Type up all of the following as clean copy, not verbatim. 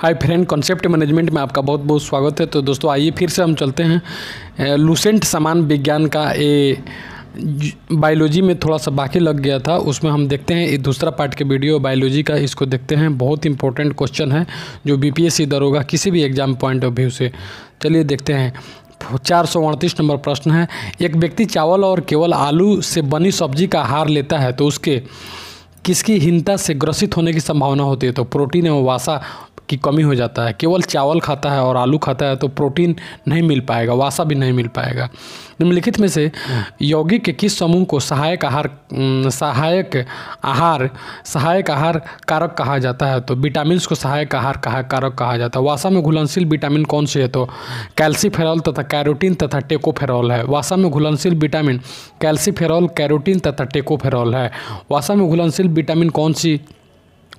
Hi friend, concept management में आपका बहुत बहुत स्वागत है। तो दोस्तों आइए फिर से हम चलते हैं लूसेंट समान विज्ञान का बायोलॉजी में थोड़ा सा बाकी लग गया था, उसमें हम देखते हैं ये दूसरा पार्ट के वीडियो बायोलॉजी का। इसको देखते हैं, बहुत इंपॉर्टेंट क्वेश्चन है जो बीपीएससी दरोगा किसी भी एग्जाम पॉइंट ऑफ व्यू से। चलिए देखते हैं। 438 नंबर प्रश्न है, एक व्यक्ति चावल और केवल आलू से बनी सब्जी का आहार लेता है तो उसके किसकी हीनता से ग्रसित होने की संभावना होती है? तो प्रोटीन एवं वसा की कमी हो जाता है। केवल चावल खाता है और आलू खाता है तो प्रोटीन नहीं मिल पाएगा, वसा भी नहीं मिल पाएगा। निम्नलिखित में से यौगिक के किस समूह को सहायक आहार कारक कहा जाता है? तो विटामिन को सहायक आहार कारक कहा जाता है। वसा में घुलनशील विटामिन कौन से है? तो कैल्सीफेरॉल तथा कैरोटीन तथा टेकोफेरॉल है। वसा में घुलनशील विटामिन कैल्सीफेरॉल, कैरोटीन तथा टेकोफेरॉल है। वसा में घुलनशील विटामिन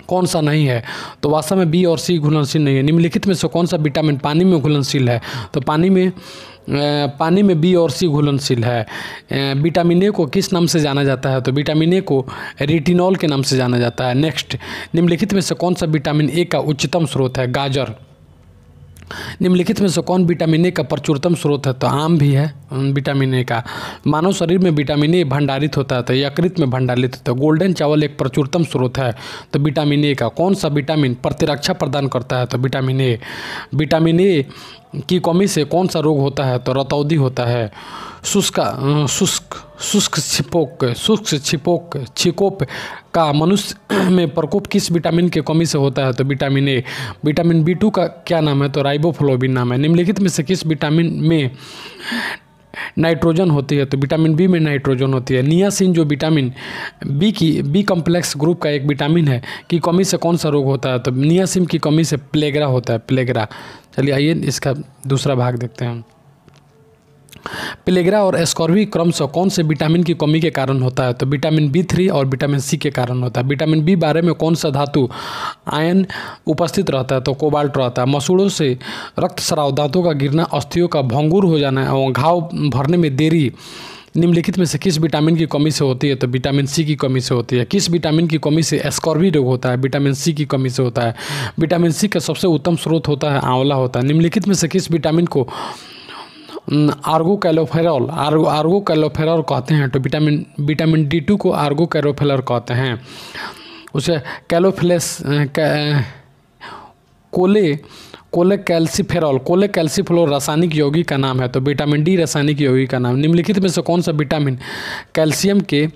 कौन सा नहीं है? तो वसा में बी और सी घुलनशील नहीं है। निम्नलिखित में से कौन सा विटामिन पानी में घुलनशील है? तो पानी में बी और सी घुलनशील है। विटामिन ए को किस नाम से जाना जाता है? तो विटामिन ए को रेटिनॉल के नाम से जाना जाता है। नेक्स्ट, निम्नलिखित में से कौन सा विटामिन ए का उच्चतम स्रोत है? गाजर। निम्नलिखित में से कौन विटामिन ए का प्रचुरतम स्रोत है? तो आम भी है विटामिन ए का। मानव शरीर में विटामिन ए भंडारित होता है तो यकृत में भंडारित होता है। गोल्डन चावल एक प्रचुरतम स्रोत है तो विटामिन ए का। कौन सा विटामिन प्रतिरक्षा प्रदान करता है? तो विटामिन ए। विटामिन ए की कमी से कौन सा रोग होता है? तो रतौंधी होता है। शुष्क छिकोप का मनुष्य में प्रकोप किस विटामिन की कमी से होता है? तो विटामिन ए। विटामिन बी2 का क्या नाम है? तो राइबोफ्लोविन नाम है। निम्नलिखित में से किस विटामिन में नाइट्रोजन होती है? तो विटामिन बी में नाइट्रोजन होती है। नियासिन जो विटामिन बी कॉम्प्लेक्स ग्रुप का एक विटामिन है की कमी से कौन सा रोग होता है? तो नियासिन की कमी से प्लेगरा होता है, प्लेगरा। चलिए आइए इसका दूसरा भाग देखते हैं। प्लेगरा और स्कॉर्वी क्रमशः कौन से विटामिन की कमी के कारण होता है? तो विटामिन बी3 और विटामिन सी के कारण होता है। विटामिन बी12 में कौन सा धातु आयन उपस्थित रहता है? तो कोबाल्ट रहता है। मसूड़ों से रक्तस्राव, दांतों का गिरना, अस्थियों का भंगुर हो जाना और घाव भरने में देरी निम्नलिखित में से किस विटामिन की कमी से होती है? तो विटामिन सी की कमी से होती है। किस विटामिन की कमी से स्कॉर्वी रोग होता है? विटामिन सी की कमी से होता है। विटामिन सी का सबसे उत्तम स्रोत होता है आंवला होता है। निम्नलिखित में से किस विटामिन को आर्गो कैलोफेरॉल कहते हैं? तो विटामिन D2 को आर्गो कैलोफेरॉल कहते हैं। उसे कोले कैल्सीफेरॉल रासायनिक यौगिक का नाम है। तो विटामिन डी रासायनिक यौगिक का नाम। निम्नलिखित में से कौन सा विटामिन कैल्शियम के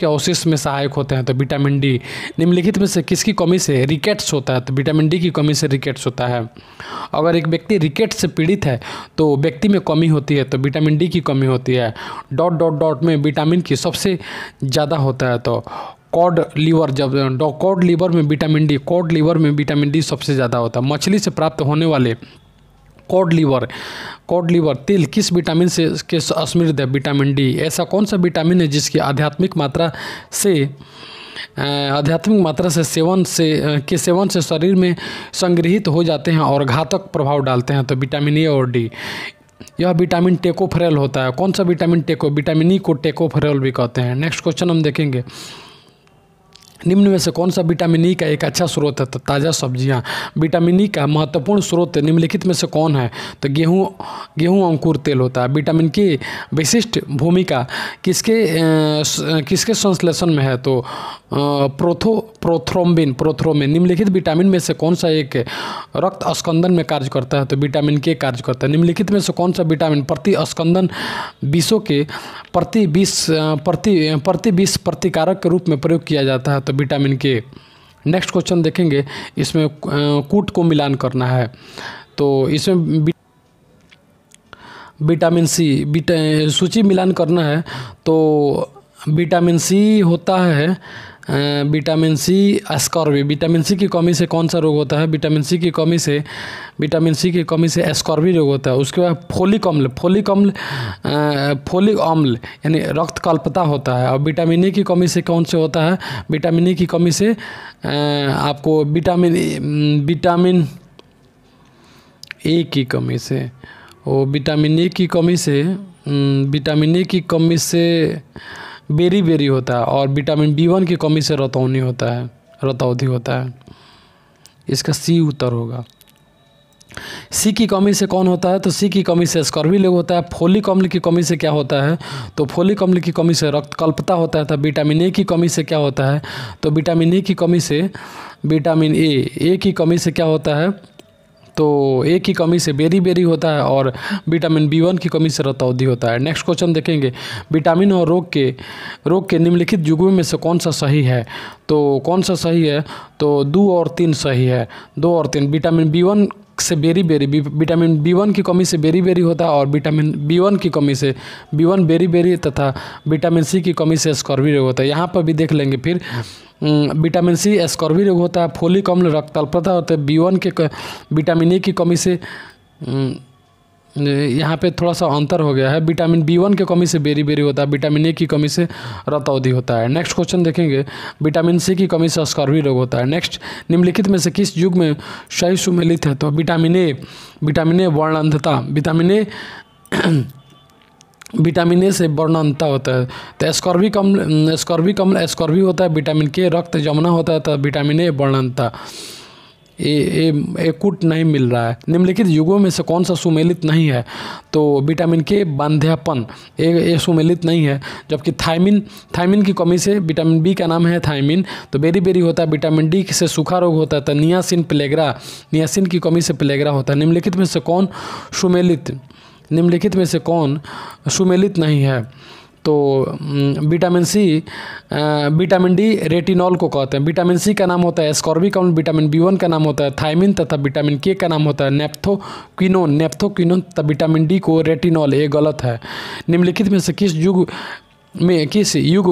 अवशेष में सहायक होते हैं? तो विटामिन डी। निम्नलिखित में से किसकी कमी से रिकेट्स होता है? तो विटामिन डी की कमी से रिकेट्स होता है। अगर एक व्यक्ति रिकेट्स से पीड़ित है तो व्यक्ति में कमी होती है तो विटामिन डी की कमी होती है। ... में विटामिन की सबसे ज़्यादा होता है तो कॉड लीवर में विटामिन डी सबसे ज़्यादा होता है। मछली से प्राप्त होने वाले कॉड लीवर तेल किस विटामिन से समृद्ध है? Vitamin D. ऐसा कौन सा विटामिन है जिसकी आध्यात्मिक मात्रा से सेवन से शरीर में संग्रहित हो जाते हैं और घातक प्रभाव डालते हैं? तो विटामिन ए और डी। यह विटामिन टेकोफेरॉल होता है। कौन सा विटामिन विटामिन ई को टेकोफेरॉल भी कहते हैं। नेक्स्ट क्वेश्चन हम देखेंगे। निम्न में से कौन सा विटामिन ई का एक अच्छा स्रोत है? तो ताज़ा सब्जियां। विटामिन ई का महत्वपूर्ण स्रोत निम्नलिखित में से कौन है? तो गेहूं अंकुर तेल होता है। विटामिन की विशिष्ट भूमिका किसके संश्लेषण में है? तो प्रोथ्रोम्बिन। निम्नलिखित विटामिन में से कौन सा एक रक्त स्कंदन में कार्य करता है? तो विटामिन के कार्य करता है। निम्नलिखित में से कौन सा विटामिन प्रति स्कंदन विषों के प्रति विष प्रतिकारक के रूप में प्रयोग किया जाता है? तो विटामिन के। नेक्स्ट क्वेश्चन देखेंगे, इसमें कूट को मिलान करना है तो इसमें विटामिन सी सूची मिलान करना है तो विटामिन सी होता है vitamin C scurvy. Vitamin C की कमी से कौन सा रोग होता है? विटामिन सी की कमी से स्कॉर्वी रोग होता है। उसके बाद फोलिक अम्ल यानी रक्त कल्पता होता है। और विटामिन ए की कमी से कौन से होता है? विटामिन ए की कमी से आपको विटामिन ए की कमी से बेरी होता है। और विटामिन B1 की कमी से रतौंधी होता है। इसका सी उत्तर होगा। सी की कमी से कौन होता है? तो सी की कमी से स्कर्वी रोग होता है। फोलिक अम्ल की कमी से क्या होता है? तो फोलिक अम्ल की कमी से रक्तकल्पता होता है। तो विटामिन ए की कमी से क्या होता है? तो विटामिन ए की कमी से विटामिन ए की कमी से क्या होता है? तो ए की कमी से बेरी होता है और विटामिन B1 की कमी से रतौंधी होता है। नेक्स्ट क्वेश्चन देखेंगे, विटामिन और रोग के निम्नलिखित युग्मों में से कौन सा सही है? तो कौन सा सही है? तो 2 और 3 सही है। 2 और 3 विटामिन B1 से विटामिन B1 की कमी से बेरी होता है और विटामिन B1 की कमी से B1 बेरी तथा विटामिन सी की कमी से स्कर्वी रोग होता है। यहाँ पर भी देख लेंगे फिर विटामिन सी स्कर्वी रोग होता है, फोलिक अम्ल रक्तअल्पता होता है, B1 के विटामिन ए की कमी से यहाँ पे थोड़ा सा अंतर हो गया है, विटामिन B1 की कमी से बेरी होता है, विटामिन ए की कमी से रतौंधी होता है। नेक्स्ट क्वेश्चन देखेंगे, विटामिन सी की कमी से स्कर्वी रोग होता है। नेक्स्ट, निम्नलिखित में से किस युग में सही सुमेलित है? तो विटामिन ए वर्णांधता, विटामिन ए से वर्णांधता होता है। तो स्कर्वी होता है, विटामिन के रक्त जमुना होता है, तो विटामिन ए वर्णांधता। कूट नहीं मिल रहा है। निम्नलिखित युगों में से कौन सा सुमेलित नहीं है? तो विटामिन के बांध्यापन ये सुमेलित नहीं है। जबकि थायमिन की कमी से विटामिन बी का नाम है थायमिन, तो बेरी होता है। विटामिन डी से सूखा रोग होता है। तो नियासिन की कमी से प्लेग्रा होता है। निम्नलिखित में से कौन सुमेलित नहीं है? तो विटामिन डी रेटिनॉल को कहते हैं। विटामिन सी का नाम होता है एस्कॉर्बिक अम्ल, विटामिन B1 का नाम होता है थायमिन तथा विटामिन के का नाम होता है नेप्थोक्विनोन तथा विटामिन डी को रेटिनॉल। ये गलत है। निम्नलिखित में से किस युग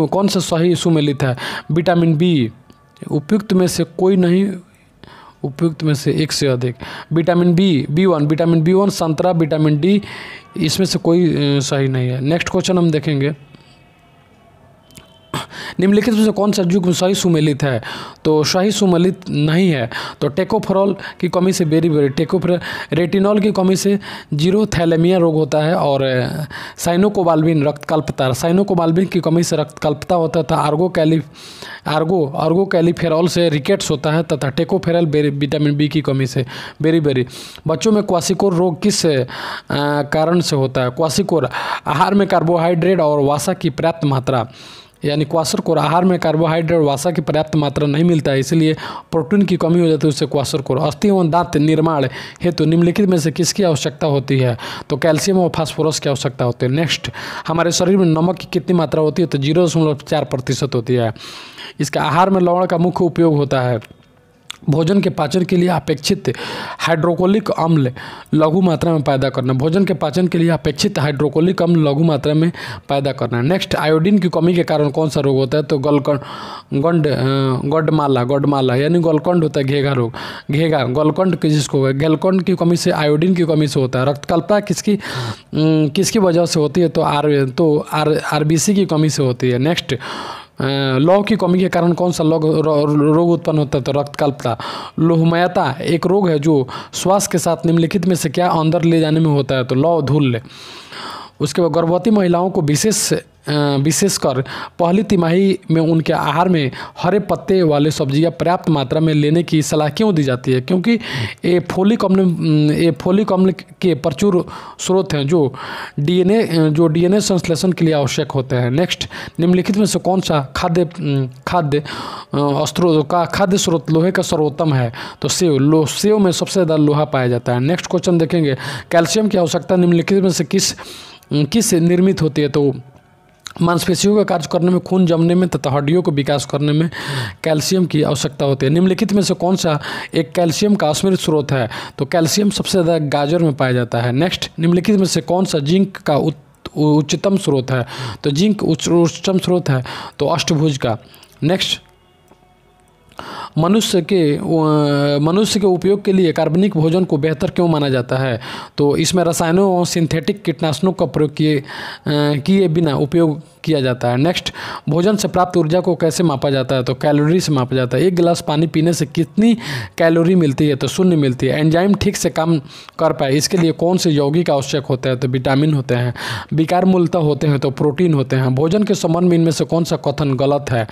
कौन सा सही सुमेलित है? विटामिन बी, उपयुक्त में से कोई नहीं, उपयुक्त में से एक से अधिक। विटामिन B1 संतरा, विटामिन डी इसमें से कोई सही नहीं है। नेक्स्ट क्वेश्चन हम देखेंगे, निम्नलिखित में से कौन सा युग्म सही सुमेलित है? तो सही सुमेलित नहीं है। तो टेकोफेरॉल की कमी से रेटिनॉल की कमी से जीरोथैलेमिया रोग होता है और साइनोकोबाल्बिन की कमी से रक्तकल्पता होता था। आर्गोकैलीफेरॉल से रिकेट्स होता है तथा टेकोफेरॉल विटामिन बी की कमी से बेरी। बच्चों में क्वासिकोर रोग किस कारण से होता है? क्वासिकोर आहार में कार्बोहाइड्रेट और वसा की पर्याप्त मात्रा, यानी क्वासरकोर आहार में कार्बोहाइड्रेट और वसा की पर्याप्त मात्रा नहीं मिलता है, इसलिए प्रोटीन की कमी हो जाती है, उससे क्वासरकोर। अस्थि एवं दांत निर्माण हेतु निम्नलिखित में से किसकी आवश्यकता होती है? तो कैल्शियम और फास्फोरस की आवश्यकता होती है। नेक्स्ट, हमारे शरीर में नमक की कितनी मात्रा होती है? तो 0.4% होती है। इसका आहार में लवण का मुख्य उपयोग होता है। भोजन के पाचन के लिए अपेक्षित हाइड्रोक्लोरिक अम्ल लघु मात्रा में पैदा करना। नेक्स्ट, आयोडीन की कमी के कारण कौन सा रोग होता है? तो गडमाला यानी गलकंड होता है, घेगा रोग। गलकंड जिसको गलकंड की कमी से, आयोडीन की कमी से होता है। रक्तकल्पता किसकी वजह से होती है? तो आरबीसी की कमी से होती है। नेक्स्ट, लौह की कमी के कारण कौन सा रोग उत्पन्न होता है? तो रक्तकल्पता। लोहमयता एक रोग है जो श्वास के साथ निम्नलिखित में से क्या अंदर ले जाने में होता है? तो लौह धूल। उसके बाद गर्भवती महिलाओं को विशेषकर पहली तिमाही में उनके आहार में हरे पत्ते वाले सब्जियां पर्याप्त मात्रा में लेने की सलाह क्यों दी जाती है? क्योंकि ये फोलिक अम्ल के प्रचुर स्रोत हैं जो डीएनए संश्लेषण के लिए आवश्यक होते हैं। नेक्स्ट, निम्नलिखित में से कौन सा खाद्य स्रोत लोहे का सर्वोत्तम है? तो सेव में सबसे ज़्यादा लोहा पाया जाता है। नेक्स्ट क्वेश्चन देखेंगे, कैल्शियम की आवश्यकता निम्नलिखित में से किस निर्मित होती है? तो मांसपेशियों का कार्य करने में, खून जमने में तथा हड्डियों को विकास करने में कैल्शियम की आवश्यकता होती है। निम्नलिखित में से कौन सा एक कैल्शियम का अस्मित स्रोत है? तो कैल्शियम सबसे ज़्यादा गाजर में पाया जाता है। नेक्स्ट, निम्नलिखित में से कौन सा जिंक का उच्चतम स्रोत है? तो जिंक उच्चतम स्रोत है तो अष्टभुज का। नेक्स्ट, मनुष्य के उपयोग के लिए कार्बनिक भोजन को बेहतर क्यों माना जाता है? तो इसमें रसायनों और सिंथेटिक कीटनाशकों का प्रयोग किए बिना उपयोग किया जाता है। नेक्स्ट, भोजन से प्राप्त ऊर्जा को कैसे मापा जाता है? तो कैलोरी से मापा जाता है। 1 गिलास पानी पीने से कितनी कैलोरी मिलती है? तो 0 मिलती है। एंजाइम ठीक से काम कर पाए इसके लिए कौन से यौगिक आवश्यक होते हैं? तो विटामिन होते हैं। विकार मूलतः होते हैं तो प्रोटीन होते हैं। भोजन के संबंध में इनमें से कौन सा कथन गलत है?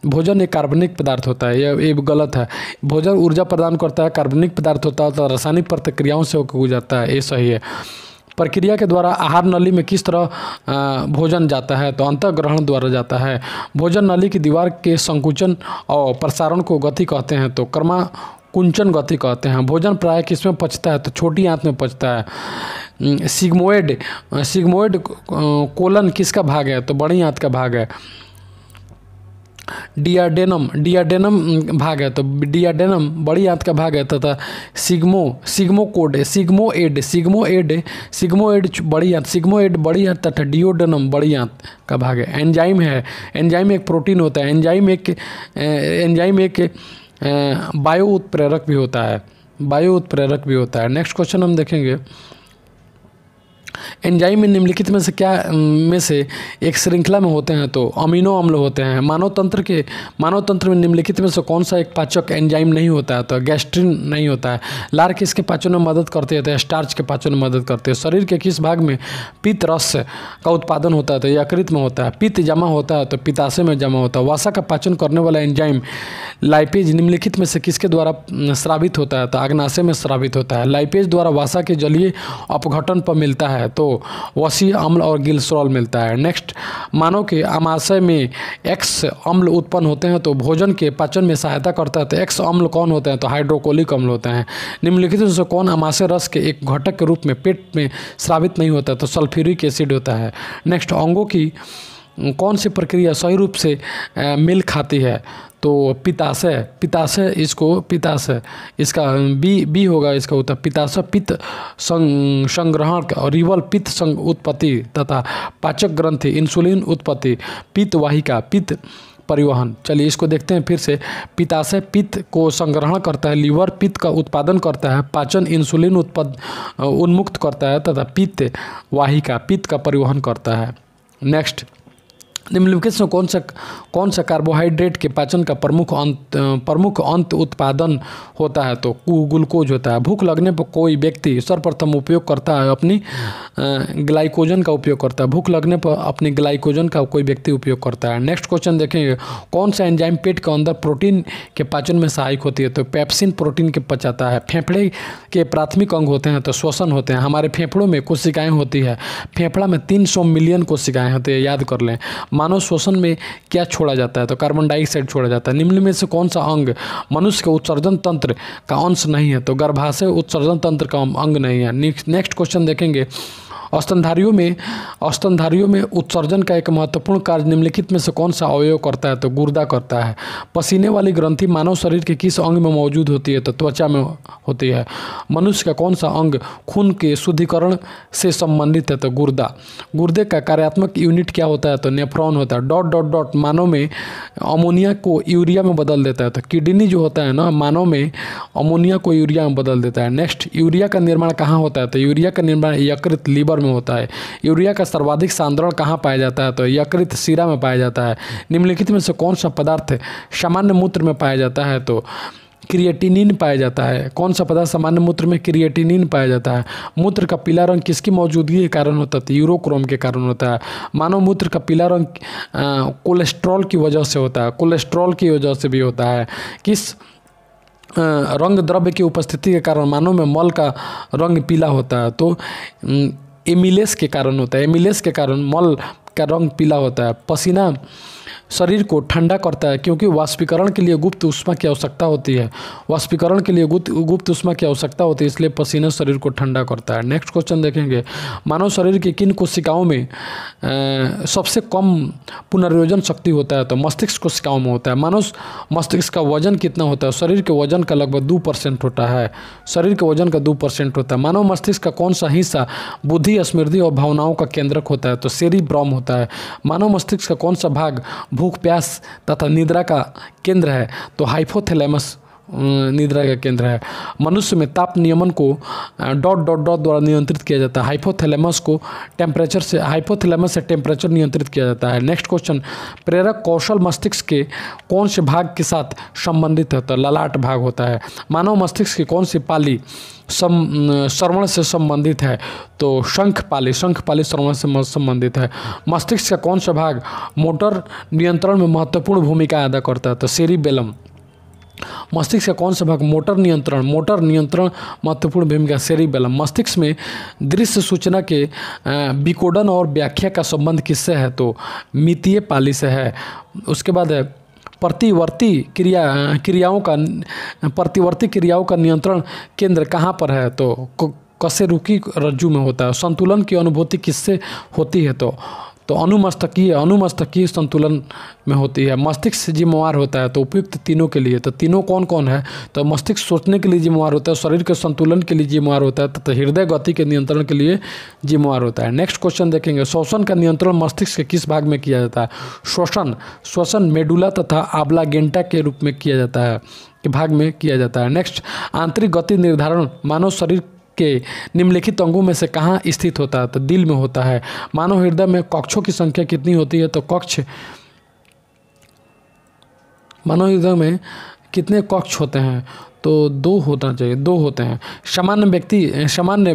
भोजन एक कार्बनिक पदार्थ होता है, ये गलत है। भोजन ऊर्जा प्रदान करता है, कार्बनिक पदार्थ होता है तो रासायनिक प्रतिक्रियाओं से होकर गुजरता है, ये सही है। प्रक्रिया के द्वारा आहार नली में किस तरह भोजन जाता है, तो अंतःग्रहण द्वारा जाता है। भोजन नली की दीवार के संकुचन और प्रसारण को गति कहते हैं, तो कुंचन गति कहते हैं। भोजन प्राय किसमें पचता है, तो छोटी आंत में पचता है। सिग्मोइड कोलन किसका भाग है, तो बड़ी आंत का भाग है। डियाडेनम भाग है, तो डियाडेनम बड़ी आंत का भाग है तथा सिग्मोएड बड़ी आंत तथा डियोडेनम बड़ी आंत का भाग है। एंजाइम एक प्रोटीन होता है। एंजाइम एक बायो उत्प्रेरक भी होता है। नेक्स्ट क्वेश्चन हम देखेंगे, एंजाइम में निम्नलिखित में से एक श्रृंखला में होते हैं, तो अमीनो अम्ल होते हैं। मानव तंत्र में निम्नलिखित में से कौन सा एक पाचक एंजाइम नहीं होता है, तो गैस्ट्रिन नहीं होता है। लार किसके पाचन में मदद करते हैं, तो स्टार्च के पाचन में मदद करते हैं। शरीर के किस भाग में पित्त रस का उत्पादन होता है, तो यकृत में होता है। पित्त जमा होता है तो पित्ताशय में जमा होता है। वसा का पाचन करने वाला एंजाइम लाइपेज निम्नलिखित में से किसके द्वारा स्रावित होता है, तो अग्नाशय में स्रावित होता है। लाइपेज द्वारा वसा के जलीय अपघटन पर मिलता है, तो वसीय अम्ल और ग्लिसरॉल मिलता है। नेक्स्ट, मानव के आमाशय में एक्स अम्ल उत्पन्न होते हैं, तो भोजन के पाचन में सहायता करता है। तो एक्स अम्ल कौन होते हैं, तो हाइड्रोक्लोरिक अम्ल होते हैं। निम्नलिखित में से कौन आमाशय रस के एक घटक के रूप में पेट में स्रावित नहीं होता, तो सल्फ्यूरिक एसिड होता है। नेक्स्ट, अंगों की कौन सी प्रक्रिया सही रूप से मेल खाती है, तो पित्ताशय इसका बी होगा, इसका उत्तर पित्ताशय पित्त संग्रहण और रिवल पित्त उत्पत्ति तथा पाचक ग्रंथि इंसुलिन उत्पत्ति, पित्त वाहिका पित्त परिवहन। चलिए इसको देखते हैं फिर से। पित्ताशय पित्त को संग्रहण करता है, लीवर पित्त का उत्पादन करता है, पाचन इंसुलिन उन्मुक्त करता है तथा पित्त वाहिका पित्त का परिवहन करता है। नेक्स्ट, निम्नलिखित में कौन सा कार्बोहाइड्रेट के पाचन का प्रमुख अंत उत्पादन होता है, तो ग्लूकोज होता है। भूख लगने पर कोई व्यक्ति सर्वप्रथम उपयोग करता है अपनी ग्लाइकोजन का उपयोग करता है। भूख लगने पर अपनी ग्लाइकोजन का कोई व्यक्ति उपयोग करता है। नेक्स्ट क्वेश्चन देखेंगे, कौन सा एंजाइम पेट के अंदर प्रोटीन के पाचन में सहायक होती है, तो पेप्सिन प्रोटीन के पचाता है। फेफड़े के प्राथमिक अंग होते हैं, तो श्वसन होते हैं। हमारे फेफड़ों में कोशिकाएं होती है, फेफड़ा में 300 मिलियन कोशिकाएं होती है, याद कर लें। मानव श्वसन में क्या छोड़ा जाता है, तो कार्बन डाइऑक्साइड छोड़ा जाता है। निम्न में से कौन सा अंग मनुष्य के उत्सर्जन तंत्र का अंश नहीं है, तो गर्भाशय उत्सर्जन तंत्र का अंग नहीं है। नेक्स्ट क्वेश्चन देखेंगे, स्तनधारियों में उत्सर्जन का एक महत्वपूर्ण कार्य निम्नलिखित में से कौन सा अवयव करता है, तो गुर्दा करता है। पसीने वाली ग्रंथि मानव शरीर के किस अंग में मौजूद होती है, तो त्वचा में होती है। मनुष्य का कौन सा अंग खून के शुद्धिकरण से संबंधित है, तो गुर्दा। गुर्दे का कार्यात्मक यूनिट क्या होता है, तो नेफ्रॉन होता है। ... मानव में अमोनिया को यूरिया में बदल देता है, तो किडनी जो होता है ना, मानव में अमोनिया को यूरिया में बदल देता है। नेक्स्ट, यूरिया का निर्माण कहाँ होता है, तो यूरिया का निर्माण यकृत लीवर में होता है। यूरिया का सर्वाधिक सांद्रण कहाँ पाया जाता है, तो यकृत शिरा में पाया जाता है। निम्नलिखित में से कौन सा पदार्थ सामान्य मूत्र में पाया जाता है, तो क्रिएटिनिन पाया जाता है। कौन सा पदार्थ सामान्य मूत्र में क्रिएटिनिन पाया जाता है। मूत्र का पीला रंग किसकी मौजूदगी के कारण होता है, तो यूरोक्रोम के कारण होता है। मानव मूत्र का पीला रंग कोलेस्ट्रॉल की वजह से होता है, कोलेस्ट्रॉल की वजह से भी होता है। किस रंग द्रव्य की उपस्थिति के कारण मानव में मल का रंग पीला होता है, तो एमिलेस के कारण होता है। एमिलेस के कारण मल का रंग पीला होता है। पसीना शरीर को ठंडा करता है क्योंकि वाष्पीकरण के लिए गुप्त ऊष्मा की आवश्यकता होती है। वाष्पीकरण के लिए गुप्त ऊष्मा की आवश्यकता होती है, इसलिए पसीना शरीर को ठंडा करता है। नेक्स्ट क्वेश्चन देखेंगे, मानव शरीर की किन कोशिकाओं में सबसे कम पुनर्योजन शक्ति होता है, तो मस्तिष्क कोशिकाओं में होता है। मानव मस्तिष्क का वजन कितना होता है, शरीर के वजन का लगभग 2% होता है। शरीर के वजन का 2% होता है। मानव मस्तिष्क का कौन सा हिस्सा बुद्धि, स्मृति और भावनाओं का केंद्रक होता है, तो सेरिब्रम होता है। मानव मस्तिष्क का कौन सा भाग भूख, प्यास तथा निद्रा का केंद्र है, तो हाइपोथैलेमस निद्रा का केंद्र है। मनुष्य में ताप नियमन को डॉट डॉट डॉट द्वारा नियंत्रित किया जाता है। हाइपोथैलेमस से टेम्परेचर नियंत्रित किया जाता है। नेक्स्ट क्वेश्चन, प्रेरक कौशल मस्तिष्क के कौन से भाग के साथ संबंधित है? तो ललाट भाग होता है। मानव मस्तिष्क की कौन सी पाली श्रवण से संबंधित है? तो शंख पाली श्रवण से संबंधित है। मस्तिष्क का कौन सा भाग मोटर नियंत्रण में महत्वपूर्ण भूमिका अदा करता है? तो सेरिबेलम। मस्तिष्क का कौन सा भाग मोटर नियंत्रण महत्वपूर्ण भूमिका? सेरिबेलम। मस्तिष्क में दृश्य सूचना के विकोडन और व्याख्या का संबंध किससे है? तो मितीय पाली से है। उसके बाद है प्रतिवर्ती क्रियाओं का नियंत्रण केंद्र कहाँ पर है? तो कशेरुकी रज्जु में होता है। संतुलन की अनुभूति किससे होती है? तो अनुमस्तकीय संतुलन में होती है। मस्तिष्क जिम्मेवार होता है तो उपयुक्त तीनों के लिए। तो तीनों कौन कौन है? तो मस्तिष्क सोचने के लिए जिम्मेवार होता है, शरीर के संतुलन के लिए जिम्मेवार होता है तथा हृदय गति के नियंत्रण के लिए जिम्मेवार होता है। नेक्स्ट क्वेश्चन देखेंगे, श्वसन का नियंत्रण मस्तिष्क के किस भाग में किया जाता है? श्वसन मेडुला तथा आब्लागेंटा के रूप में किया जाता है, के भाग में किया जाता है। नेक्स्ट, आंतरिक गति निर्धारण मानव शरीर के निम्नलिखित अंगों में से कहाँ स्थित होता है? तो दिल में होता है। मानव हृदय में कक्षों की संख्या कितनी होती है? तो मानव हृदय में कितने कक्ष होते हैं? तो 2 होना चाहिए, 2 होते हैं। सामान्य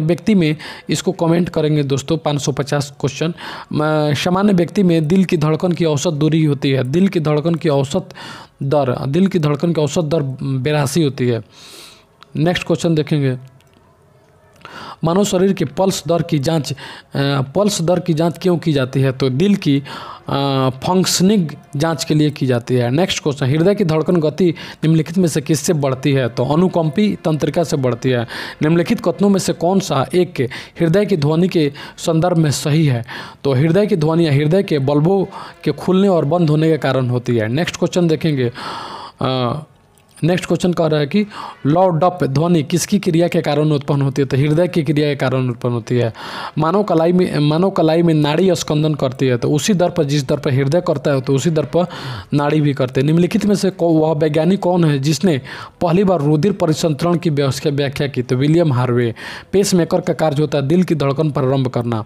व्यक्ति में, इसको कमेंट करेंगे दोस्तों, 550 क्वेश्चन। सामान्य व्यक्ति में दिल की धड़कन की औसत दूरी होती है, दिल की धड़कन की औसत दर 82 होती है। नेक्स्ट क्वेश्चन देखेंगे, मानव शरीर के पल्स दर की जांच क्यों की जाती है? तो दिल की फंक्शनिंग जांच के लिए की जाती है। नेक्स्ट क्वेश्चन, हृदय की धड़कन गति निम्नलिखित में से किससे बढ़ती है? तो अनुकंपी तंत्रिका से बढ़ती है। निम्नलिखित कथनों में से कौन सा एक हृदय की ध्वनि के संदर्भ में सही है? तो हृदय की ध्वनियाँ हृदय के बल्बों के खुलने और बंद होने के कारण होती है। नेक्स्ट क्वेश्चन देखेंगे, नेक्स्ट क्वेश्चन कह रहा है कि लौ डप ध्वनि किसकी क्रिया के कारण उत्पन्न होती है? तो हृदय की क्रिया के कारण उत्पन्न होती है। मानव कलाई में नाड़ी स्कंदन करती है, तो उसी दर पर जिस दर पर हृदय करता है तो उसी दर पर नाड़ी भी करते हैं। निम्नलिखित में से वह वैज्ञानिक कौन है जिसने पहली बार रुधिर परिसंचरण की व्याख्या की? तो विलियम हार्वे। पेसमेकर का कार्य होता है दिल की धड़कन प्रारंभ करना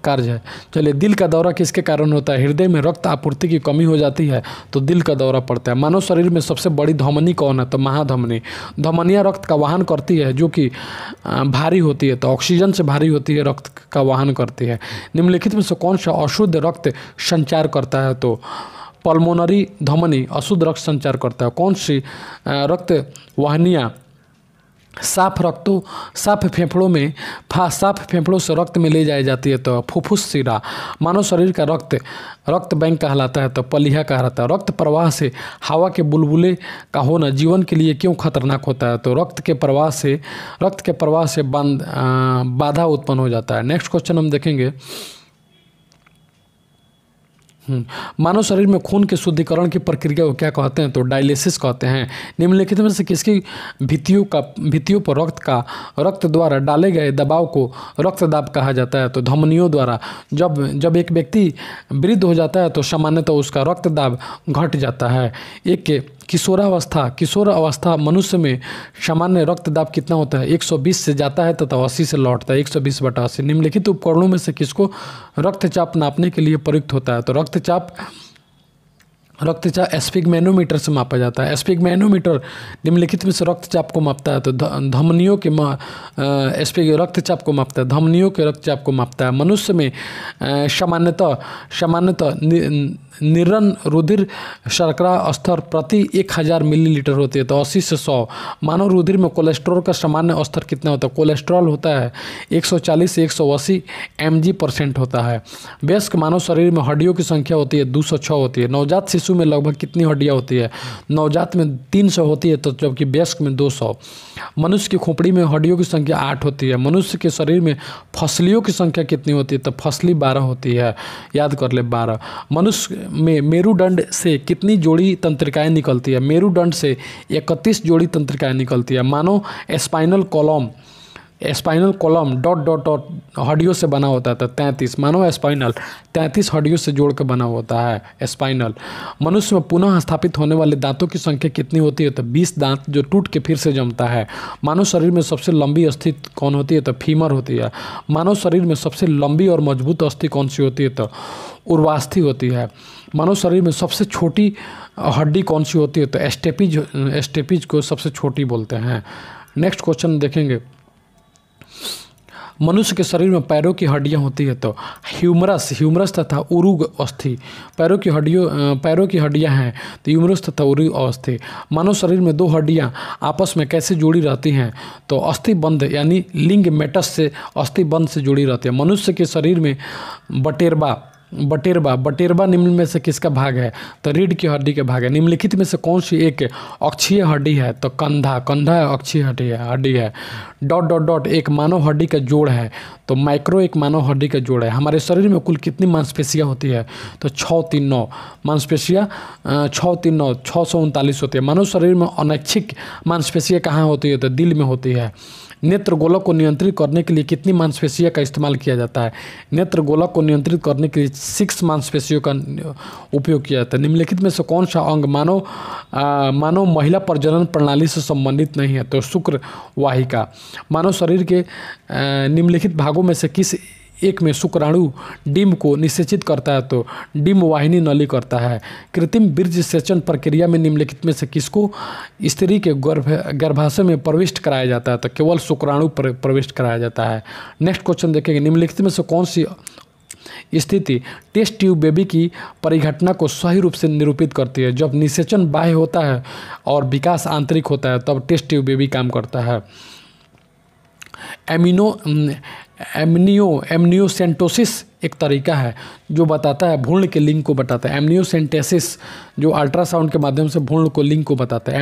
कार्य है। चलिए, दिल का दौरा किसके कारण होता है? हृदय में रक्त आपूर्ति की कमी हो जाती है तो दिल का दौरा पड़ता है। मानव शरीर में सबसे बड़ी धमनी कौन है? तो महाधमनी। धमनियाँ रक्त का वहन करती है जो कि भारी होती है, तो ऑक्सीजन से भारी होती है, रक्त का वहन करती है। निम्नलिखित में से कौन सा अशुद्ध रक्त संचार करता है? तो पल्मोनरी धमनी अशुद्ध रक्त संचार करता है। कौन सी रक्त वाहिनियाँ साफ फेफड़ों से रक्त में ले जाई जाती है? तो फुफ्फुस शिरा। मानव शरीर का रक्त बैंक कहलाता है, तो पलीहा कहलाता है। रक्त प्रवाह से हवा के बुलबुले का होना जीवन के लिए क्यों खतरनाक होता है? तो रक्त के प्रवाह से बाधा उत्पन्न हो जाता है। नेक्स्ट क्वेश्चन हम देखेंगे, मानव शरीर में खून के शुद्धिकरण की प्रक्रिया को क्या कहते हैं? तो डायलिसिस कहते हैं। निम्नलिखित में से किसकी भित्तियों पर रक्त द्वारा डाले गए दबाव को रक्तदाब कहा जाता है? तो धमनियों द्वारा। जब एक व्यक्ति वृद्ध हो जाता है तो सामान्यतः उसका रक्तदाब घट जाता है। एक किशोर अवस्था मनुष्य में सामान्य रक्तदाब कितना होता है? 120 से जाता है तथा 80 से लौटता है, 120/80। निम्नलिखित उपकरणों में से किसको रक्तचाप नापने के लिए प्रयुक्त होता है? तो रक्तचाप एस्पिगमेनोमीटर से मापा जाता है। एस्पिगमेनोमीटर निम्नलिखित में से रक्तचाप को मापता है? तो धमनियों के रक्तचाप को मापता है, धमनियों के रक्तचाप को मापता है। मनुष्य में सामान्यतः निरन रुधिर शर्करा स्तर प्रति 1000 मिलीलीटर होती है, तो 80 से 100। मानव रुधिर में कोलेस्ट्रॉल का सामान्य स्तर कितना होता है? कोलेस्ट्रॉल होता है 140 से 180 mg% होता है। वयस्क मानव शरीर में हड्डियों की संख्या होती है 206 होती है। नवजात शिशु में लगभग कितनी हड्डियाँ होती है? नवजात में 300 होती है, तो जबकि वयस्क में 200। मनुष्य की खोपड़ी में हड्डियों की संख्या 8 होती है। मनुष्य के शरीर में फसलियों की संख्या कितनी होती है? तो फसली 12 होती है, याद कर ले 12। मनुष्य में मेरुदंड से कितनी जोड़ी तंत्रिकाएं निकलती है? मेरुदंड से 31 जोड़ी तंत्रिकाएं निकलती है। मानव spinal column dot dot dot हड्डियों से बना होता है तो 33। मानव स्पाइनल 33 हड्डियों से जोड़ कर बना होता है स्पाइनल। मनुष्य में पुनः स्थापित होने वाले दांतों की संख्या कितनी होती है तो 20 दांत जो टूट के फिर से जमता है। मानव शरीर में सबसे लंबी अस्थि कौन होती है तो फीमर होती है। मानव शरीर में सबसे लंबी और मजबूत अस्थि कौन सी होती है तो उर्वास्थि होती है। मानव शरीर में सबसे छोटी हड्डी कौन सी होती है तो स्टेपिज को सबसे छोटी बोलते हैं। नेक्स्ट क्वेश्चन देखेंगे, मनुष्य के शरीर में पैरों की हड्डियां होती है तो ह्यूमरस तथा उरुग अस्थि। पैरों की हड्डियां हैं तो ह्यूमरस तथा उरुग अस्थि। मानव शरीर में दो हड्डियां आपस में कैसे जुड़ी रहती हैं तो अस्थि बंध यानी लिंगमेटस से अस्थि बंध से जुड़ी रहती है। मनुष्य के शरीर में बटेरबा निम्न में से किसका भाग है तो रीढ़ की हड्डी का भाग है। निम्नलिखित में से कौन सी एक अक्षीय हड्डी है तो कंधा अक्षीय हड्डी है। डॉट डॉट डॉट एक मानव हड्डी का जोड़ है तो माइक्रो एक मानव हड्डी का जोड़ है। हमारे शरीर में कुल कितनी मांसपेशियां होती है तो 639 मांसपेशियां 639 होती है। मानव शरीर में अनैच्छिक मांसपेशियां कहाँ होती है तो दिल में होती है। नेत्र गोलक को नियंत्रित करने के लिए कितनी मांसपेशियों का इस्तेमाल किया जाता है। नेत्र गोलक को नियंत्रित करने के लिए 6 मांसपेशियों का उपयोग किया जाता है। निम्नलिखित में से कौन सा अंग मानव महिला प्रजनन प्रणाली से संबंधित नहीं है तो शुक्र वाहिका। मानव शरीर के निम्नलिखित भागों में से किस एक में शुक्राणु डिम्ब को निषेचित करता है तो डिम्ब वाहिनी नली करता है। कृत्रिम बीर्ज सेचन प्रक्रिया में निम्नलिखित में से किसको स्त्री के गर्भाशय में प्रविष्ट कराया जाता है तो केवल शुक्राणु प्रविष्ट कराया जाता है। नेक्स्ट क्वेश्चन देखेंगे, निम्नलिखित में से कौन सी स्थिति टेस्ट ट्यूब बेबी की परिघटना को सही रूप से निरूपित करती है। जब निषेचन बाह्य होता है और विकास आंतरिक होता है तब टेस्ट ट्यूब बेबी काम करता है। एमनियोसेंटोसिस एक तरीका है जो बताता है भ्रूण के लिंग को बताता है। एमनियोसेंटेसिस जो अल्ट्रासाउंड के माध्यम से भ्रूण को लिंग को बताता है।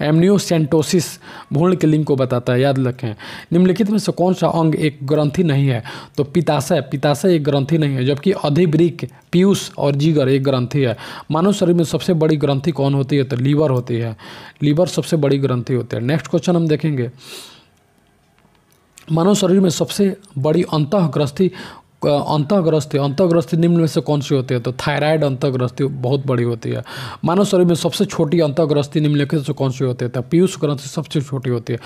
एमनियोसेंटोसिस भ्रूण के लिंग को बताता है, याद रखें। निम्नलिखित में से कौन सा अंग एक ग्रंथि नहीं है तो पित्ताशय एक ग्रंथि नहीं है, जबकि अधिवृक्क पीयूष और जिगर एक ग्रंथि है। मानव शरीर में सबसे बड़ी ग्रंथि कौन होती है तो लीवर होती है। लीवर सबसे बड़ी ग्रंथि होती है। नेक्स्ट क्वेश्चन हम देखेंगे, मानव शरीर में सबसे बड़ी अंतःग्रस्ती निम्न में से कौन सी होती है तो थायराइड अंतःग्रस्ती बहुत बड़ी होती है। मानव शरीर में सबसे छोटी अंतःग्रस्ती निम्नलिखित से कौन सी होती है तो पीयूष ग्रंथि सबसे छोटी होती है।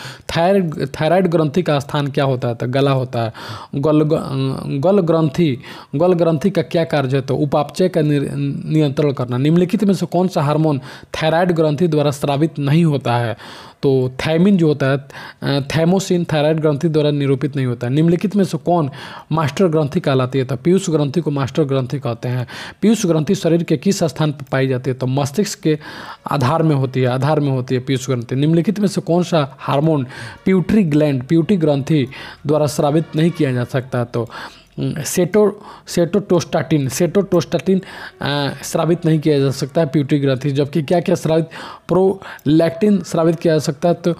थायराइड ग्रंथि का स्थान क्या होता है तो गला होता है। गल ग्रंथि का क्या कार्य है तो उपापचय का नियंत्रण करना। निम्नलिखित में से कौन सा हार्मोन थायराइड ग्रंथि द्वारा स्रावित नहीं होता है तो थायमिन जो होता है थैमोसिन थायराइड ग्रंथि द्वारा निरूपित नहीं होता है। निम्नलिखित में से कौन मास्टर ग्रंथि कहलाती है तो पीयूष ग्रंथि को मास्टर ग्रंथि कहते हैं। पीयूष ग्रंथि शरीर के किस स्थान पर पाई जाती है तो मस्तिष्क के आधार में होती है पीयूष ग्रंथि। निम्नलिखित में से कौन सा हार्मोन प्यूटरी ग्रंथि द्वारा स्रावित नहीं किया जा सकता तो सेटोटोस्टाटिन स्रावित नहीं किया जा सकता है प्यूटरी ग्रंथि। जबकि क्या स्रावित प्रोलैक्टिन स्रावित किया जा सकता है तो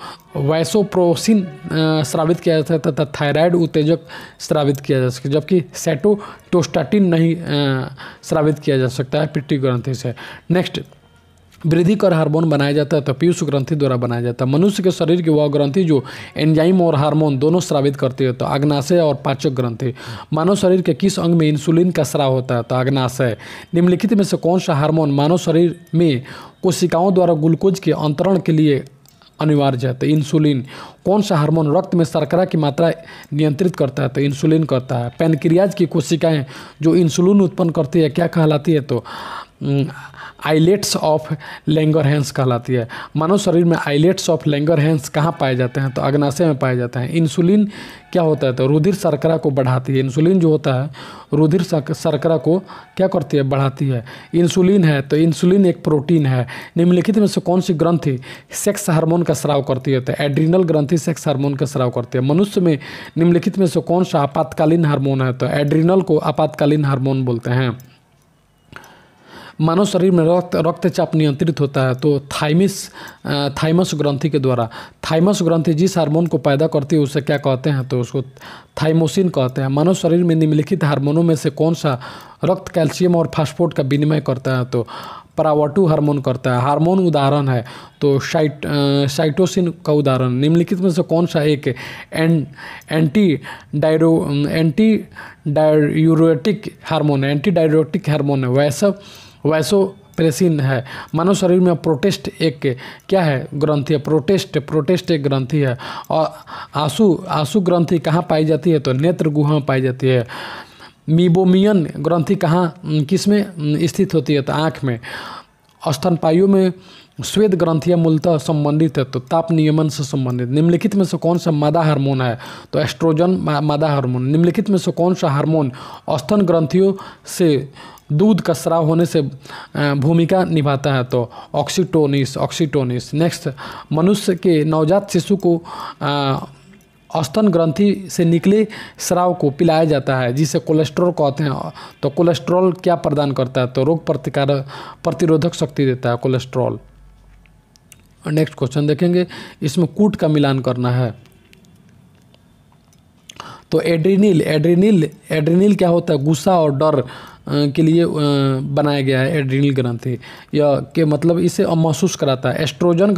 वैसोप्रोसिन स्रावित किया जा सकता है तथा थायराइड उत्तेजक स्रावित किया जा सकता है, जबकि सेटोटोस्टाटिन नहीं स्रावित किया जा सकता है प्यूटरी ग्रंथि से। नेक्स्ट, वृद्धिकर हार्मोन बनाया जाता है तो पीयूष ग्रंथि द्वारा बनाया जाता है। मनुष्य के शरीर की वह ग्रंथि जो एंजाइम और हार्मोन दोनों स्रावित करती है तो अग्नाशय और पाचक ग्रंथि। मानव शरीर के किस अंग में इंसुलिन का स्राव होता है तो अग्नाशय। निम्नलिखित में से कौन सा हार्मोन मानव शरीर में कोशिकाओं द्वारा ग्लूकोज के अंतरण के लिए अनिवार्य है तो इंसुलिन। कौन सा हार्मोन रक्त में शर्करा की मात्रा नियंत्रित करता है तो इंसुलिन करता है। पैनक्रियाज की कोशिकाएं जो इंसुलिन उत्पन्न करती है क्या कहलाती है तो आइलेट्स ऑफ लैंगरहैंस कहलाती है। मानव शरीर में आइलेट्स ऑफ लैंगरहैंस कहाँ पाए जाते हैं तो अग्नाशय में पाए जाते हैं। इंसुलिन क्या होता है तो रुधिर शर्करा को बढ़ाती है। इंसुलिन जो होता है रुधिर शर्करा को क्या करती है बढ़ाती है। इंसुलिन है तो इंसुलिन एक प्रोटीन है। निम्नलिखित में से कौन सी ग्रंथि सेक्स हार्मोन का स्राव करती है तो एड्रिनल ग्रंथि सेक्स हार्मोन का स्राव करती है। मनुष्य में निम्नलिखित में से कौन सा आपातकालीन हार्मोन है तो एड्रिनल को आपातकालीन हार्मोन बोलते हैं। मानव शरीर में रक्तचाप नियंत्रित होता है तो थाइमस ग्रंथि के द्वारा। थाइमस ग्रंथि जिस हार्मोन को पैदा करती है उसे क्या कहते हैं तो उसको थाइमोसिन कहते हैं। मानव शरीर में निम्नलिखित हार्मोनों में से कौन सा रक्त कैल्शियम और फास्फोरेट का विनिमय करता है तो परावर्तु हार्मोन करता है। हार्मोन उदाहरण है तो साइटोसिन का उदाहरण। निम्नलिखित में से कौन सा एक एंटी डाययूरेटिक हार्मोन है? एंटी डाययूरेटिक हार्मोन है वैसोप्रेसिन है। मानव शरीर में प्रोटेस्ट एक क्या है? ग्रंथि है। प्रोटेस्ट एक ग्रंथि है। और आंसू ग्रंथि कहाँ पाई जाती है? तो नेत्र गुहा में पाई जाती है। मीबोमियन ग्रंथि कहाँ किस में स्थित होती है? तो आँख में। स्तनपायु में श्वेत ग्रंथियाँ मूलतः संबंधित है तो ताप नियमन से संबंधित। निम्नलिखित में से कौन सा मादा हार्मोन है? तो एस्ट्रोजन मादा हार्मोन। निम्नलिखित में से कौन सा हार्मोन स्तन ग्रंथियों से दूध का स्राव होने से भूमिका निभाता है? तो ऑक्सीटोनिस। नेक्स्ट, मनुष्य के नवजात शिशु को स्तन ग्रंथि से निकले स्राव को पिलाया जाता है जिसे कोलेस्ट्रॉल कहते हैं। तो कोलेस्ट्रॉल क्या प्रदान करता है? तो रोग प्रतिरोधक शक्ति देता है कोलेस्ट्रॉल। नेक्स्ट क्वेश्चन देखेंगे, इसमें कूट का मिलान करना है। तो एड्रीनिल क्या होता है? गुस्सा और डर के लिए बनाया गया है एड्रीनल ग्रंथि। यह के मतलब इसे महसूस कराता है। एस्ट्रोजन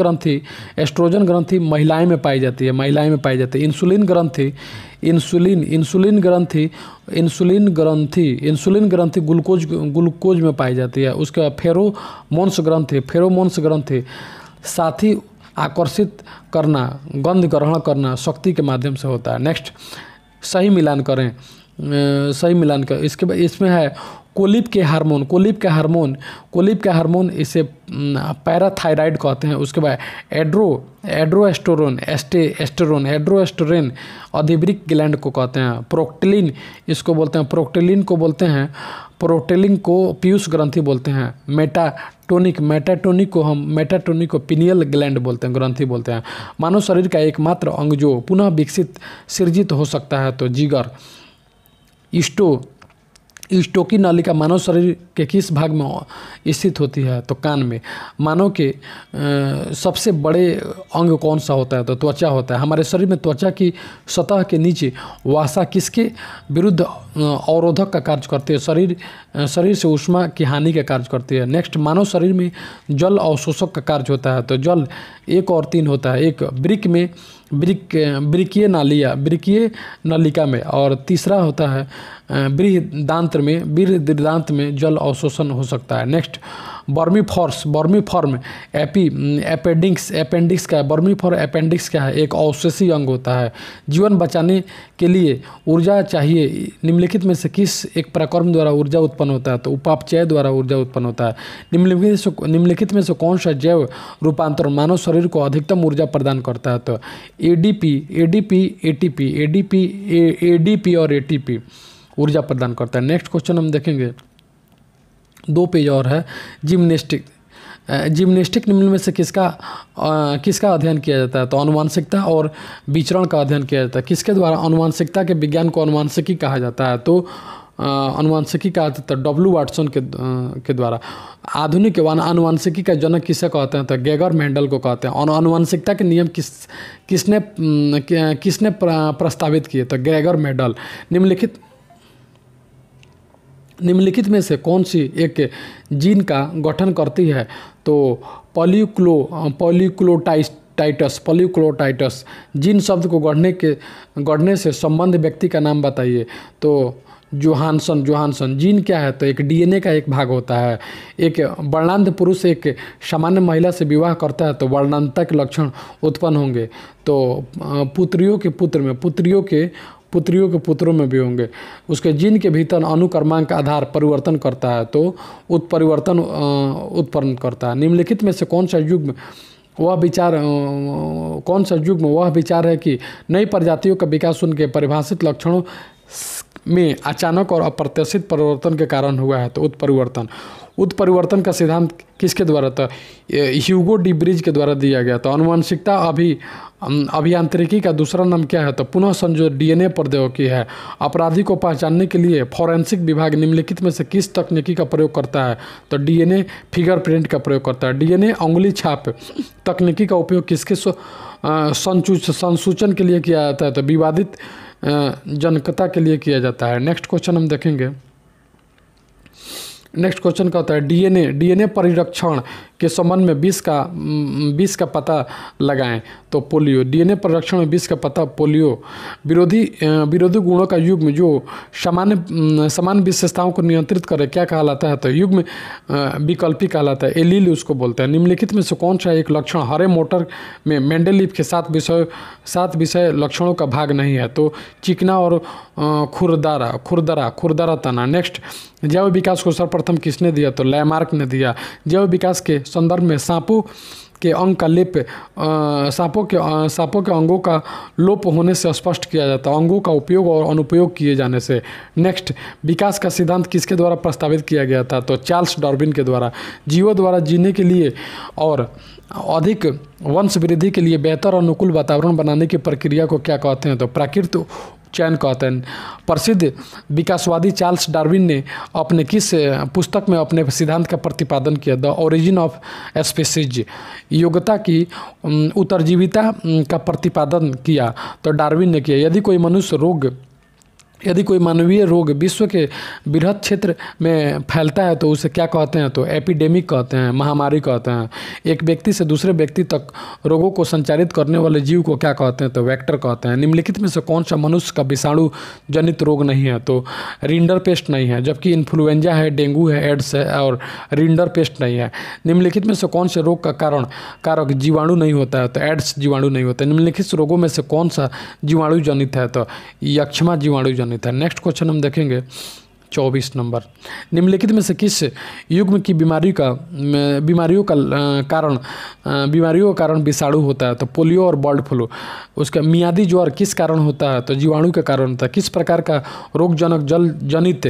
ग्रंथि महिलाएं में पाई जाती है। इंसुलिन ग्रंथि ग्लूकोज में पाई जाती है। उसके बाद फेरोमोन्स ग्रंथि साथी आकर्षित करना, गंध ग्रहण करना शक्ति के माध्यम से होता है। नेक्स्ट, सही मिलान करें। इसके बाद इसमें है कोलिप के हार्मोन इसे पैराथायराइड कहते हैं। उसके बाद एड्रोस्टेरोन अधिवृक्क ग्लैंड को कहते हैं। प्रोक्टेलिन को पीयूष ग्रंथि बोलते हैं। मेटाटोनिक को पिनियल ग्लैंड बोलते हैं, ग्रंथि बोलते हैं। मानव शरीर का एकमात्र अंग जो पुनः विकसित सृजित हो सकता है तो जिगर। स्टोकी नलिका मानव शरीर के किस भाग में स्थित होती है? तो कान में। मानव के सबसे बड़े अंग कौन सा होता है? तो त्वचा होता है। हमारे शरीर में त्वचा की सतह के नीचे वसा किसके विरुद्ध अवरोधक का कार्य करती है? शरीर से ऊष्मा की हानि का कार्य करती है। नेक्स्ट, मानव शरीर में जल अवशोषक का कार्य होता है तो जल 1 और 3 होता है। एक वृक्कीय नलिका में और तीसरा होता है बृहदांत्र में जल अवशोषण हो सकता है। नेक्स्ट, बर्मीफॉर्म अपेंडिक्स क्या है? बर्मीफॉर्म अपेंडिक्स क्या है? एक अवशेषी अंग होता है। जीवन बचाने के लिए ऊर्जा चाहिए। निम्नलिखित में से किस एक प्रक्रम द्वारा ऊर्जा उत्पन्न होता है? तो उपापचय द्वारा ऊर्जा उत्पन्न होता है। निम्नलिखित में से कौन सा जैव रूपांतरण मानव शरीर को अधिकतम ऊर्जा प्रदान करता है? तो एडीपी और एटीपी ऊर्जा प्रदान करता है। नेक्स्ट क्वेश्चन हम देखेंगे, 2 पेज और है। जिम्नेस्टिक निम्न में से किसका अध्ययन किया जाता है? तो अनुवांशिकता और विचरण का अध्ययन किया जाता है। किसके द्वारा? अनुवांशिकता के विज्ञान को अनुवांशिकी कहा जाता है। तो अनुवांशिकी कहा जाता है डब्ल्यू वाटसन के द्वारा। आधुनिक अनुवांशिकी का जनक किसे कहते हैं? तो गेगर मेंडल को कहते हैं। और अनुवांशिकता के नियम किसने प्रस्तावित किए? तो गेगर मेंडल। निम्नलिखित में से कौन सी एक जीन का गठन करती है? तो पॉलीक्लोटाइटस। जीन शब्द को गढ़ने से संबंध व्यक्ति का नाम बताइए। तो जोहानसन। जीन क्या है? तो एक डीएनए का एक भाग होता है। एक वर्णांध पुरुष एक सामान्य महिला से विवाह करता है तो वर्णांधता के लक्षण उत्पन्न होंगे। तो पुत्रियों के पुत्रों में भी होंगे। उसके जीन के भीतर अनुक्रमांक आधार परिवर्तन करता है तो उत्परिवर्तन उत्पन्न करता है। निम्नलिखित में से कौन सा युग्म वह विचार है कि नई प्रजातियों का विकास उनके परिभाषित लक्षणों में अचानक और अप्रत्याशित परिवर्तन के कारण हुआ है? तो उत्परिवर्तन का सिद्धांत किसके द्वारा था? ह्यूगो डी ब्रिज के द्वारा दिया गया था। अनुवांशिकता अभियांत्रिकी का दूसरा नाम क्या है? तो पुनः संयोजन डीएनए प्रौद्योगिकी है। अपराधी को पहचानने के लिए फॉरेंसिक विभाग निम्नलिखित में से किस तकनीकी का प्रयोग करता है? तो डीएनए फिंगरप्रिंट का प्रयोग करता है। डीएनए अंगुली छाप तकनीकी का उपयोग किसके संसूचन के लिए किया जाता है? तो विवादित जनकता के लिए किया जाता है। नेक्स्ट क्वेश्चन हम देखेंगे, नेक्स्ट क्वेश्चन का होता है डीएनए परिरक्षण के संबंध में विष का पता लगाएं। तो पोलियो, डीएनए परिरक्षण में विष का पता पोलियो। विरोधी गुणों का युग्म जो समान विशेषताओं को नियंत्रित करे क्या कहलाता है? तो युग्म विकल्पी कहलाता है, एलील उसको बोलते हैं। निम्नलिखित में से कौन सा एक लक्षण हरे मोटर में मेंडेलीव के 7 विषय लक्षणों का भाग नहीं है? तो चिकना और खुरदरा तना। नेक्स्ट, जैव विकास को सर्वप्रथम किसने दिया? तो लैमार्क ने दिया। जैव विकास के संदर्भ में सांपों के अंग का लेप सांपों के अंगों का लोप होने से स्पष्ट किया जाता है, अंगों का उपयोग और अनुपयोग किए जाने से। नेक्स्ट, विकास का सिद्धांत किसके द्वारा प्रस्तावित किया गया था? तो चार्ल्स डार्विन के द्वारा। जीवों द्वारा जीने के लिए और अधिक वंश वृद्धि के लिए बेहतर और अनुकूल वातावरण बनाने की प्रक्रिया को क्या कहते हैं? तो प्राकृतिक चयन कहते हैं। प्रसिद्ध विकासवादी चार्ल्स डार्विन ने अपने किस पुस्तक में अपने सिद्धांत का प्रतिपादन किया? The origin of species. योग्यता की उत्तरजीविता का प्रतिपादन किया तो डार्विन ने किया। यदि कोई मानवीय रोग विश्व के बृहद क्षेत्र में फैलता है तो उसे क्या कहते हैं? तो एपिडेमिक कहते हैं, महामारी कहते हैं। एक व्यक्ति से दूसरे व्यक्ति तक रोगों को संचारित करने वाले जीव को क्या कहते हैं? तो वेक्टर कहते हैं। निम्नलिखित में से कौन सा मनुष्य का विषाणु जनित रोग नहीं है? तो रिंडरपेस्ट नहीं है, जबकि इन्फ्लुएंजा है, डेंगू है, एड्स है और रिंडरपेस्ट नहीं है। निम्नलिखित में से कौन से रोग का कारक जीवाणु नहीं होता है? तो एड्स जीवाणु नहीं होता है। निम्नलिखित रोगों में से कौन सा जीवाणु जनित है? तो यक्षमा जीवाणु जनित है। नेक्स्ट क्वेश्चन हम देखेंगे 24 नंबर। निम्नलिखित में से किस युग्म की बीमारियों का कारण विषाणु होता है? तो पोलियो और बर्ड फ्लू। उसका मियादी ज्वर किस कारण होता है? तो जीवाणु के कारण होता है। किस प्रकार का रोगजनक जल जनित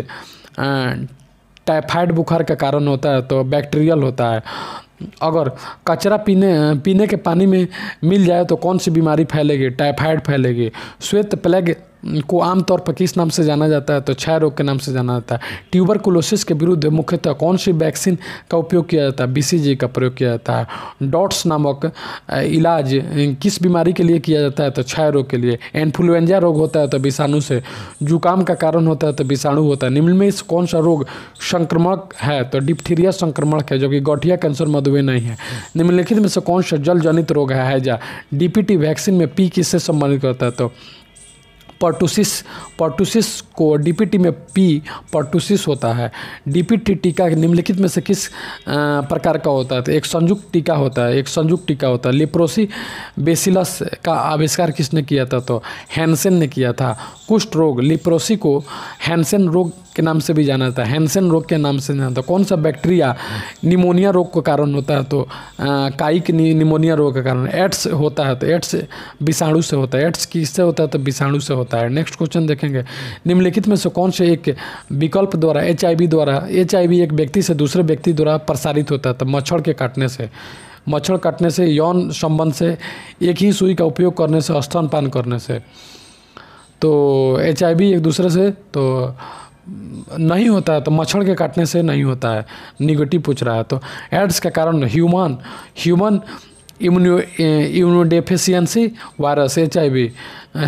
टाइफाइड बुखार का कारण होता है? तो बैक्टीरियल होता है। अगर कचरा पीने के पानी में मिल जाए तो कौन सी बीमारी फैलेगी? टाइफाइड फैलेगी। श्वेत प्लेग को आमतौर पर किस नाम से जाना जाता है? तो क्षय रोग के नाम से जाना जाता है। ट्यूबरकुलोसिस के विरुद्ध मुख्यतः कौन सी वैक्सीन का उपयोग किया जाता है? BCG का प्रयोग किया जाता है। डॉट्स नामक इलाज किस बीमारी के लिए किया जाता है? तो क्षय रोग के लिए। इन्फ्लुएंजा रोग होता है तो विषाणु से। जुकाम का कारण होता है तो विषाणु होता है। निम्न में कौन सा रोग संक्रमक है? तो डिप्थीरिया संक्रमक है, जो कि गठिया कैंसर मधुमेह नहीं है। निम्नलिखित में से कौन सा जल जनित रोग है? हैजा। DPT वैक्सीन में P किससे संबंधित करता है? तो पर्टुसिस को DPT में P पर्टुसिस होता है। DPT टीका निम्नलिखित में से किस प्रकार का होता है? तो एक संयुक्त टीका होता है। लेप्रोसी बेसिलस का आविष्कार किसने किया था? तो हैंसेन ने किया था। कुष्ठ रोग, लेप्रोसी को हैंसेन रोग के नाम से भी जाना जाता है, हैंसेन रोग के नाम से जाना जाता है। कौन सा बैक्टीरिया निमोनिया रोग का कारण होता है? तो काइक निमोनिया रोग का कारण। एड्स होता है तो एड्स विषाणु से होता है। एड्स किससे होता है? तो विषाणु से होता है। नेक्स्ट क्वेश्चन देखेंगे। निम्नलिखित में से कौन से एक विकल्प द्वारा HIV एक व्यक्ति से दूसरे व्यक्ति द्वारा प्रसारित होता है? तो मच्छर काटने से, यौन संबंध से, एक ही सुई का उपयोग करने से, स्तनपान करने से। तो HIV एक दूसरे से तो नहीं होता है, तो मच्छर के काटने से नहीं होता है। निगेटिव पूछ रहा है। तो एड्स का कारण ह्यूमन इम्यूनोडेफिशिएंसी वायरस HIV।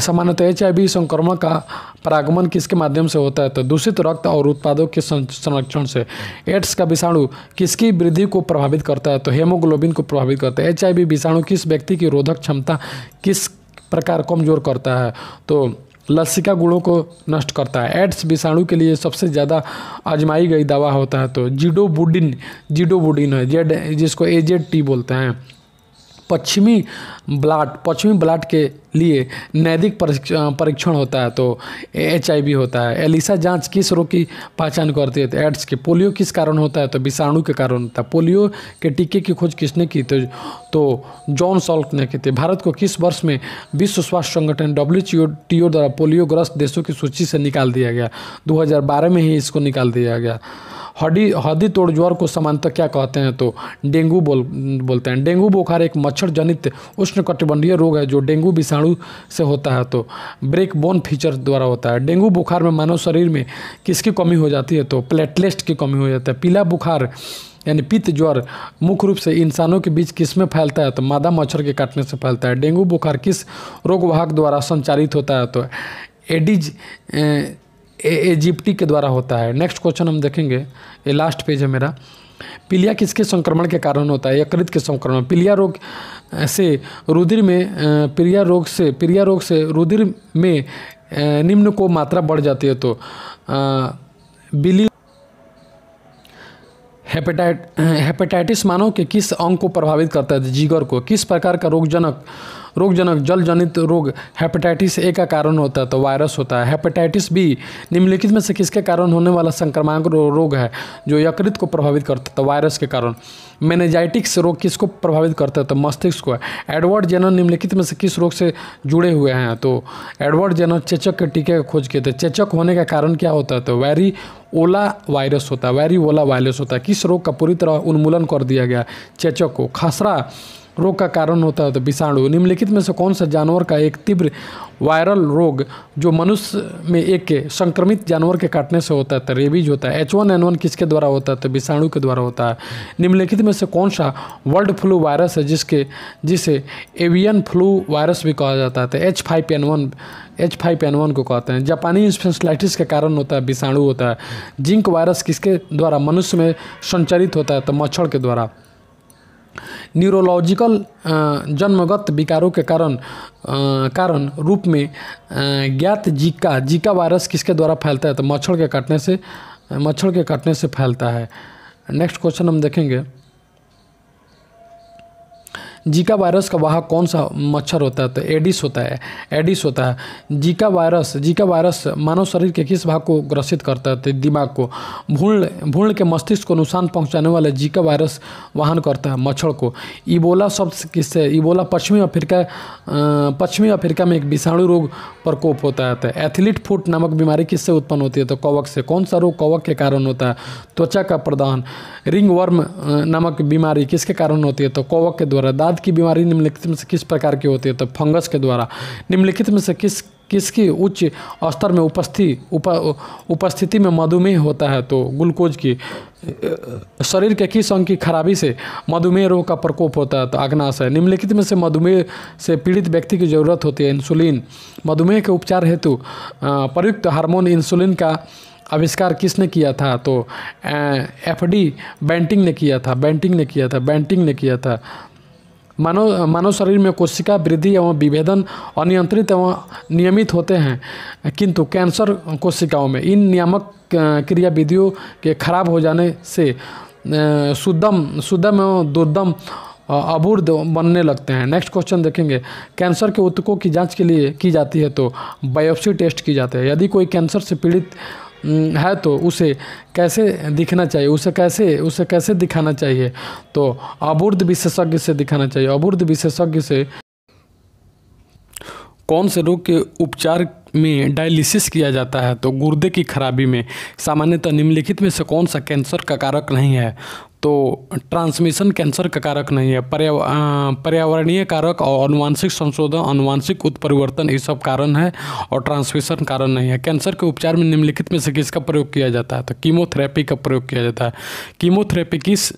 सामान्यतः HIV संक्रमण का परागमन किसके माध्यम से होता है? तो दूषित रक्त और उत्पादों के संरक्षण से। एड्स का विषाणु किसकी वृद्धि को प्रभावित करता है? तो हेमोग्लोबिन को प्रभावित करता है। HIV विषाणु किस व्यक्ति की रोधक क्षमता किस प्रकार कमजोर करता है? तो लसिका गुणों को नष्ट करता है। एड्स विषाणु के लिए सबसे ज़्यादा आजमाई गई दवा होता है तो जिडोबुडिन है, जिसको AZT बोलते हैं। पश्चिमी ब्लाट के लिए नैतिक परीक्षण होता है तो HIV होता है। एलिसा जांच किस रोग की पहचान करती है? तो एड्स के। पोलियो किस कारण होता है? तो विषाणु के कारण होता है। पोलियो के टीके की खोज किसने की? तो जॉन सॉल्क ने की थी। भारत को किस वर्ष में विश्व स्वास्थ्य संगठन WTO द्वारा पोलियोग्रस्त देशों की सूची से निकाल दिया गया? 2012 में ही इसको निकाल दिया गया। हड्डी तोड़ ज्वर को सामान्यतः क्या कहते हैं? तो डेंगू बोलते हैं। डेंगू बुखार एक मच्छर जनित उष्णकटिबंधीय रोग है जो डेंगू विषाणु से होता है तो ब्रेक बोन फीचर द्वारा होता है। डेंगू बुखार में मानव शरीर में किसकी कमी हो जाती है? तो प्लेटलेट्स की कमी हो जाती है। पीला बुखार यानी पित्त ज्वर मुख्य रूप से इंसानों के बीच किस में फैलता है? तो मादा मच्छर के काटने से फैलता है। डेंगू बुखार किस रोगवाहक द्वारा संचारित होता है? तो एजिप्टी के द्वारा होता है। नेक्स्ट क्वेश्चन हम देखेंगे, ये लास्ट पेज है मेरा। पीलिया किसके संक्रमण के कारण होता है? यकृत के संक्रमण। पीलिया रोग से रुधिर में पीलिया रोग से रुधिर में निम्न को मात्रा बढ़ जाती है। तो बिली हेपेटाइटिस मानव के किस अंग को प्रभावित करता है? जिगर को। किस प्रकार का रोगजनक जल जनित रोग हेपेटाइटिस ए का कारण होता है? तो वायरस होता है। हेपेटाइटिस बी निम्नलिखित में से किसके कारण होने वाला संक्रामक रोग है जो यकृत को प्रभावित करता है? तो वायरस के कारण। मेनिंजाइटिस रोग किसको प्रभावित करता है? तो मस्तिष्क को। एडवर्ड जेनर निम्नलिखित में से किस रोग से जुड़े हुए हैं? तो एडवर्ड जेनर चेचक के टीके का खोज किए थे। चेचक होने का कारण क्या होता है? तो वेरिओला वायरस होता है। वेरिओला वायरस होता है। किस रोग का पूरी तरह उन्मूलन कर दिया गया? चेचक को। खसरा रोग का कारण होता है तो विषाणु। निम्नलिखित में से कौन सा जानवर का एक तीव्र वायरल रोग जो मनुष्य में एक के संक्रमित जानवर के काटने से होता है? तो रेबीज होता है। H1N1 किसके द्वारा होता है? तो विषाणु के द्वारा होता है। निम्नलिखित में से कौन सा वर्ल्ड फ्लू वायरस है जिसे एवियन फ्लू वायरस भी कहा जाता है? तो H5N1 को कहते हैं। जापानी इंसेफ्लाइटिस के कारण होता है विषाणु होता है। जिंक वायरस किसके द्वारा मनुष्य में संचारित होता है? तो मच्छर के द्वारा। न्यूरोलॉजिकल जन्मगत विकारों के कारण रूप में ज्ञात जीका वायरस किसके द्वारा फैलता है? तो मच्छर के काटने से फैलता है। नेक्स्ट क्वेश्चन हम देखेंगे, जीका वायरस का वाहक कौन सा मच्छर होता है? तो एडिस होता है। जीका वायरस मानव शरीर के किस भाग को ग्रसित करता है? तो दिमाग को। भ्रूण के मस्तिष्क को नुकसान पहुंचाने वाले जीका वायरस वहन करता है मच्छर को। इबोला शब्द किससे? इबोला पश्चिमी अफ्रीका में एक विषाणु रोग प्रकोप होता है। तो एथलीट फुट नामक बीमारी किससे उत्पन्न होती है? तो कवक से। कौन सा रोग कवक के कारण होता है? त्वचा का प्रदान। रिंग वर्म नामक बीमारी किसके कारण होती है? तो कवक के द्वारा। दांत की बीमारी निम्नलिखित में से किस प्रकार की होती है? तो फंगस के द्वारा। निम्नलिखित में से किसकी उच्च स्तर में उपस्थिति में मधुमेह होता है? तो ग्लूकोज की। शरीर के किस अंग की खराबी से मधुमेह रोग का प्रकोप होता है? तो अग्नाशय। निम्नलिखित में से मधुमेह से पीड़ित व्यक्ति की जरूरत होती है इंसुलिन। मधुमेह के उपचार हेतु प्रयुक्त हार्मोन इंसुलिन का आविष्कार किसने किया था? तो एफडी बेंटिंग ने किया था। मानव शरीर में कोशिका वृद्धि एवं विभेदन अनियंत्रित एवं नियमित होते हैं, किंतु कैंसर कोशिकाओं में इन नियामक क्रियाविधियों के खराब हो जाने से शुद्धम एवं दुर्दम अबूर्द बनने लगते हैं। नेक्स्ट क्वेश्चन देखेंगे, कैंसर के ऊतकों की जांच के लिए की जाती है तो बायोप्सी टेस्ट की जाती है। यदि कोई कैंसर से पीड़ित है तो उसे कैसे दिखना चाहिए? उसे कैसे दिखाना चाहिए? तो अबूर्द विशेषज्ञ से दिखाना चाहिए। अबूर्द विशेषज्ञ से। कौन से रोग के उपचार में डायलिसिस किया जाता है? तो गुर्दे की खराबी में। सामान्यतः निम्नलिखित में से कौन सा कैंसर का कारक नहीं है? तो ट्रांसमिशन कैंसर का कारक नहीं है। पर्यावरणीय कारक और अनुवांशिक संशोधन, अनुवांशिक उत्परिवर्तन ये सब कारण है और ट्रांसमिशन कारण नहीं है। कैंसर के उपचार में निम्नलिखित में से किसका प्रयोग किया जाता है? तो कीमोथेरेपी का प्रयोग किया जाता है। कीमोथेरेपी किस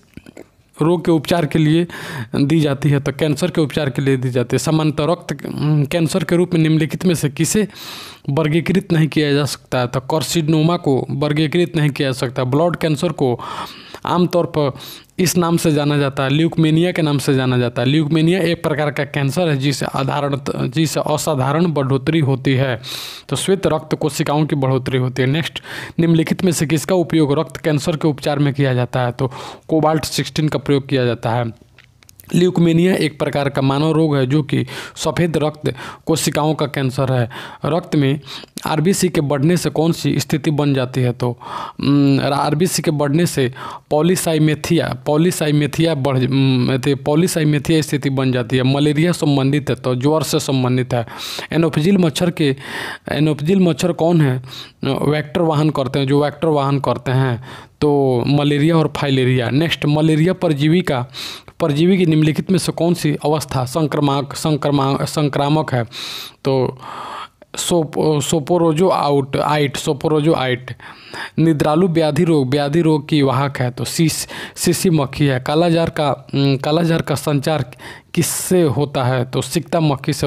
रोग के उपचार के लिए दी जाती है? तो कैंसर के उपचार के लिए दी जाती है। सामान्यतः रक्त कैंसर के रूप में निम्नलिखित में से किसे वर्गीकृत नहीं किया जा सकता है? तो कार्सिनोमा को वर्गीकृत नहीं किया जा सकता। ब्लड कैंसर को आमतौर पर इस नाम से जाना जाता है, ल्यूकेमिया के नाम से जाना जाता है। ल्यूकेमिया एक प्रकार का कैंसर है जिसे असाधारण बढ़ोतरी होती है, तो श्वेत रक्त कोशिकाओं की बढ़ोतरी होती है। नेक्स्ट, निम्नलिखित में से किसका उपयोग रक्त कैंसर के उपचार में किया जाता है? तो कोबाल्ट 16 का प्रयोग किया जाता है। ल्यूकेमिया एक प्रकार का मानव रोग है जो कि सफ़ेद रक्त कोशिकाओं का कैंसर है। रक्त में आरबीसी के बढ़ने से कौन सी स्थिति बन जाती है? तो आरबीसी के बढ़ने से पॉलीसाइमेथिया स्थिति बन जाती है। मलेरिया संबंधित है तो ज्वर से संबंधित है। एनोफिजिल मच्छर कौन है वेक्टर वाहन करते हैं? जो वेक्टर वाहन करते हैं तो मलेरिया और फाइलेरिया। नेक्स्ट, मलेरिया परजीवी की निम्नलिखित में से कौन सी अवस्था संक्रामक है? तो सोपोरोजो आइट। निद्रालु व्याधि रोग की वाहक है तो सीसी मक्खी है। कालाजार का संचार किससे होता है? तो सिकता मक्खी से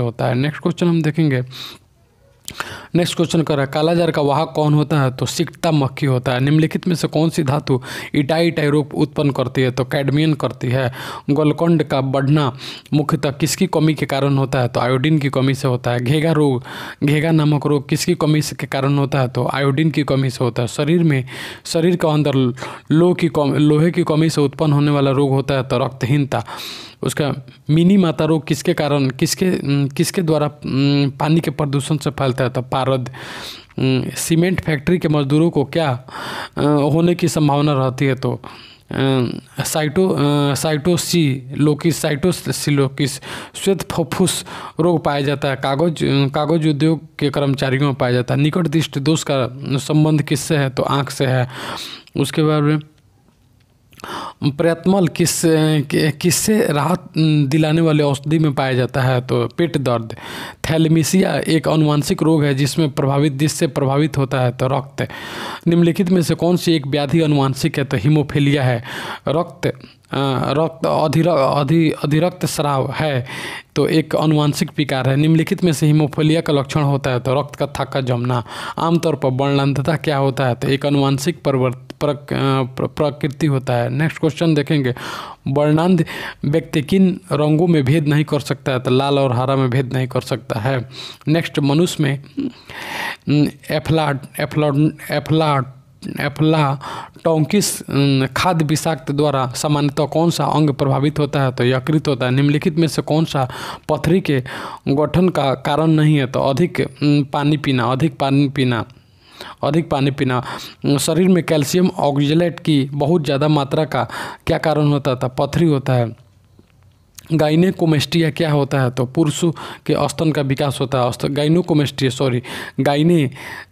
होता है। नेक्स्ट क्वेश्चन हम देखेंगे, नेक्स्ट क्वेश्चन कर रहा है कालाजार का वाहक कौन होता है? तो सिकता मक्खी होता है। निम्नलिखित में से कौन सी धातु इटाई इटाई रोग उत्पन्न करती है? तो कैडमियन करती है। गोलकोंड का बढ़ना मुख्यतः किसकी कमी के कारण होता है? तो आयोडीन की कमी से होता है। घेगा रोग, घेगा नामक रोग किसकी कमी से के कारण होता है? तो आयोडीन की कमी से होता है। शरीर के अंदर लोहे की कमी से उत्पन्न होने वाला रोग होता है तो रक्तहीनता। उसका मिनी माता रोग किसके कारण किसके द्वारा पानी के प्रदूषण से फैलता है? तो पारद। सीमेंट फैक्ट्री के मजदूरों को क्या होने की संभावना रहती है? तो साइटोसिलोकिस श्वेत फुफ्फुस रोग पाया जाता है। कागज उद्योग के कर्मचारियों में पाया जाता है। निकट दृष्टि दोष का संबंध किससे है? तो आँख से है। उसके बाद में प्रयत्मल किससे राहत दिलाने वाले औषधि में पाया जाता है? तो पेट दर्द। थैलेमीसिया एक अनुवांशिक रोग है जिससे प्रभावित होता है तो रक्त। निम्नलिखित में से कौन सी एक व्याधि अनुवांशिक है? तो हीमोफीलिया है। रक्त अधिरक्त स्राव है तो एक अनुवांशिक विकार है। निम्नलिखित में से हीमोफीलिया का लक्षण होता है तो रक्त का थक्का जमना। आमतौर पर वर्णांधता क्या होता है? तो एक अनुवांशिक प्रकृति होता है। नेक्स्ट क्वेश्चन देखेंगे वर्णांध व्यक्ति किन रंगों में भेद नहीं कर सकता है? तो लाल और हरा में भेद नहीं कर सकता है। नेक्स्ट मनुष्य में एफ्लाटॉन्किस खाद्य विषाक्त द्वारा सामान्यतः कौन सा अंग प्रभावित होता है? तो यकृत होता है। निम्नलिखित में से कौन सा पथरी के गठन का कारण नहीं है? तो अधिक पानी पीना। शरीर में कैल्शियम ऑक्जेलेट की बहुत ज़्यादा मात्रा का क्या कारण होता था? पथरी होता है। गाइनेकोमेस्टिया क्या होता है? तो पुरुषों के स्तन का विकास होता है।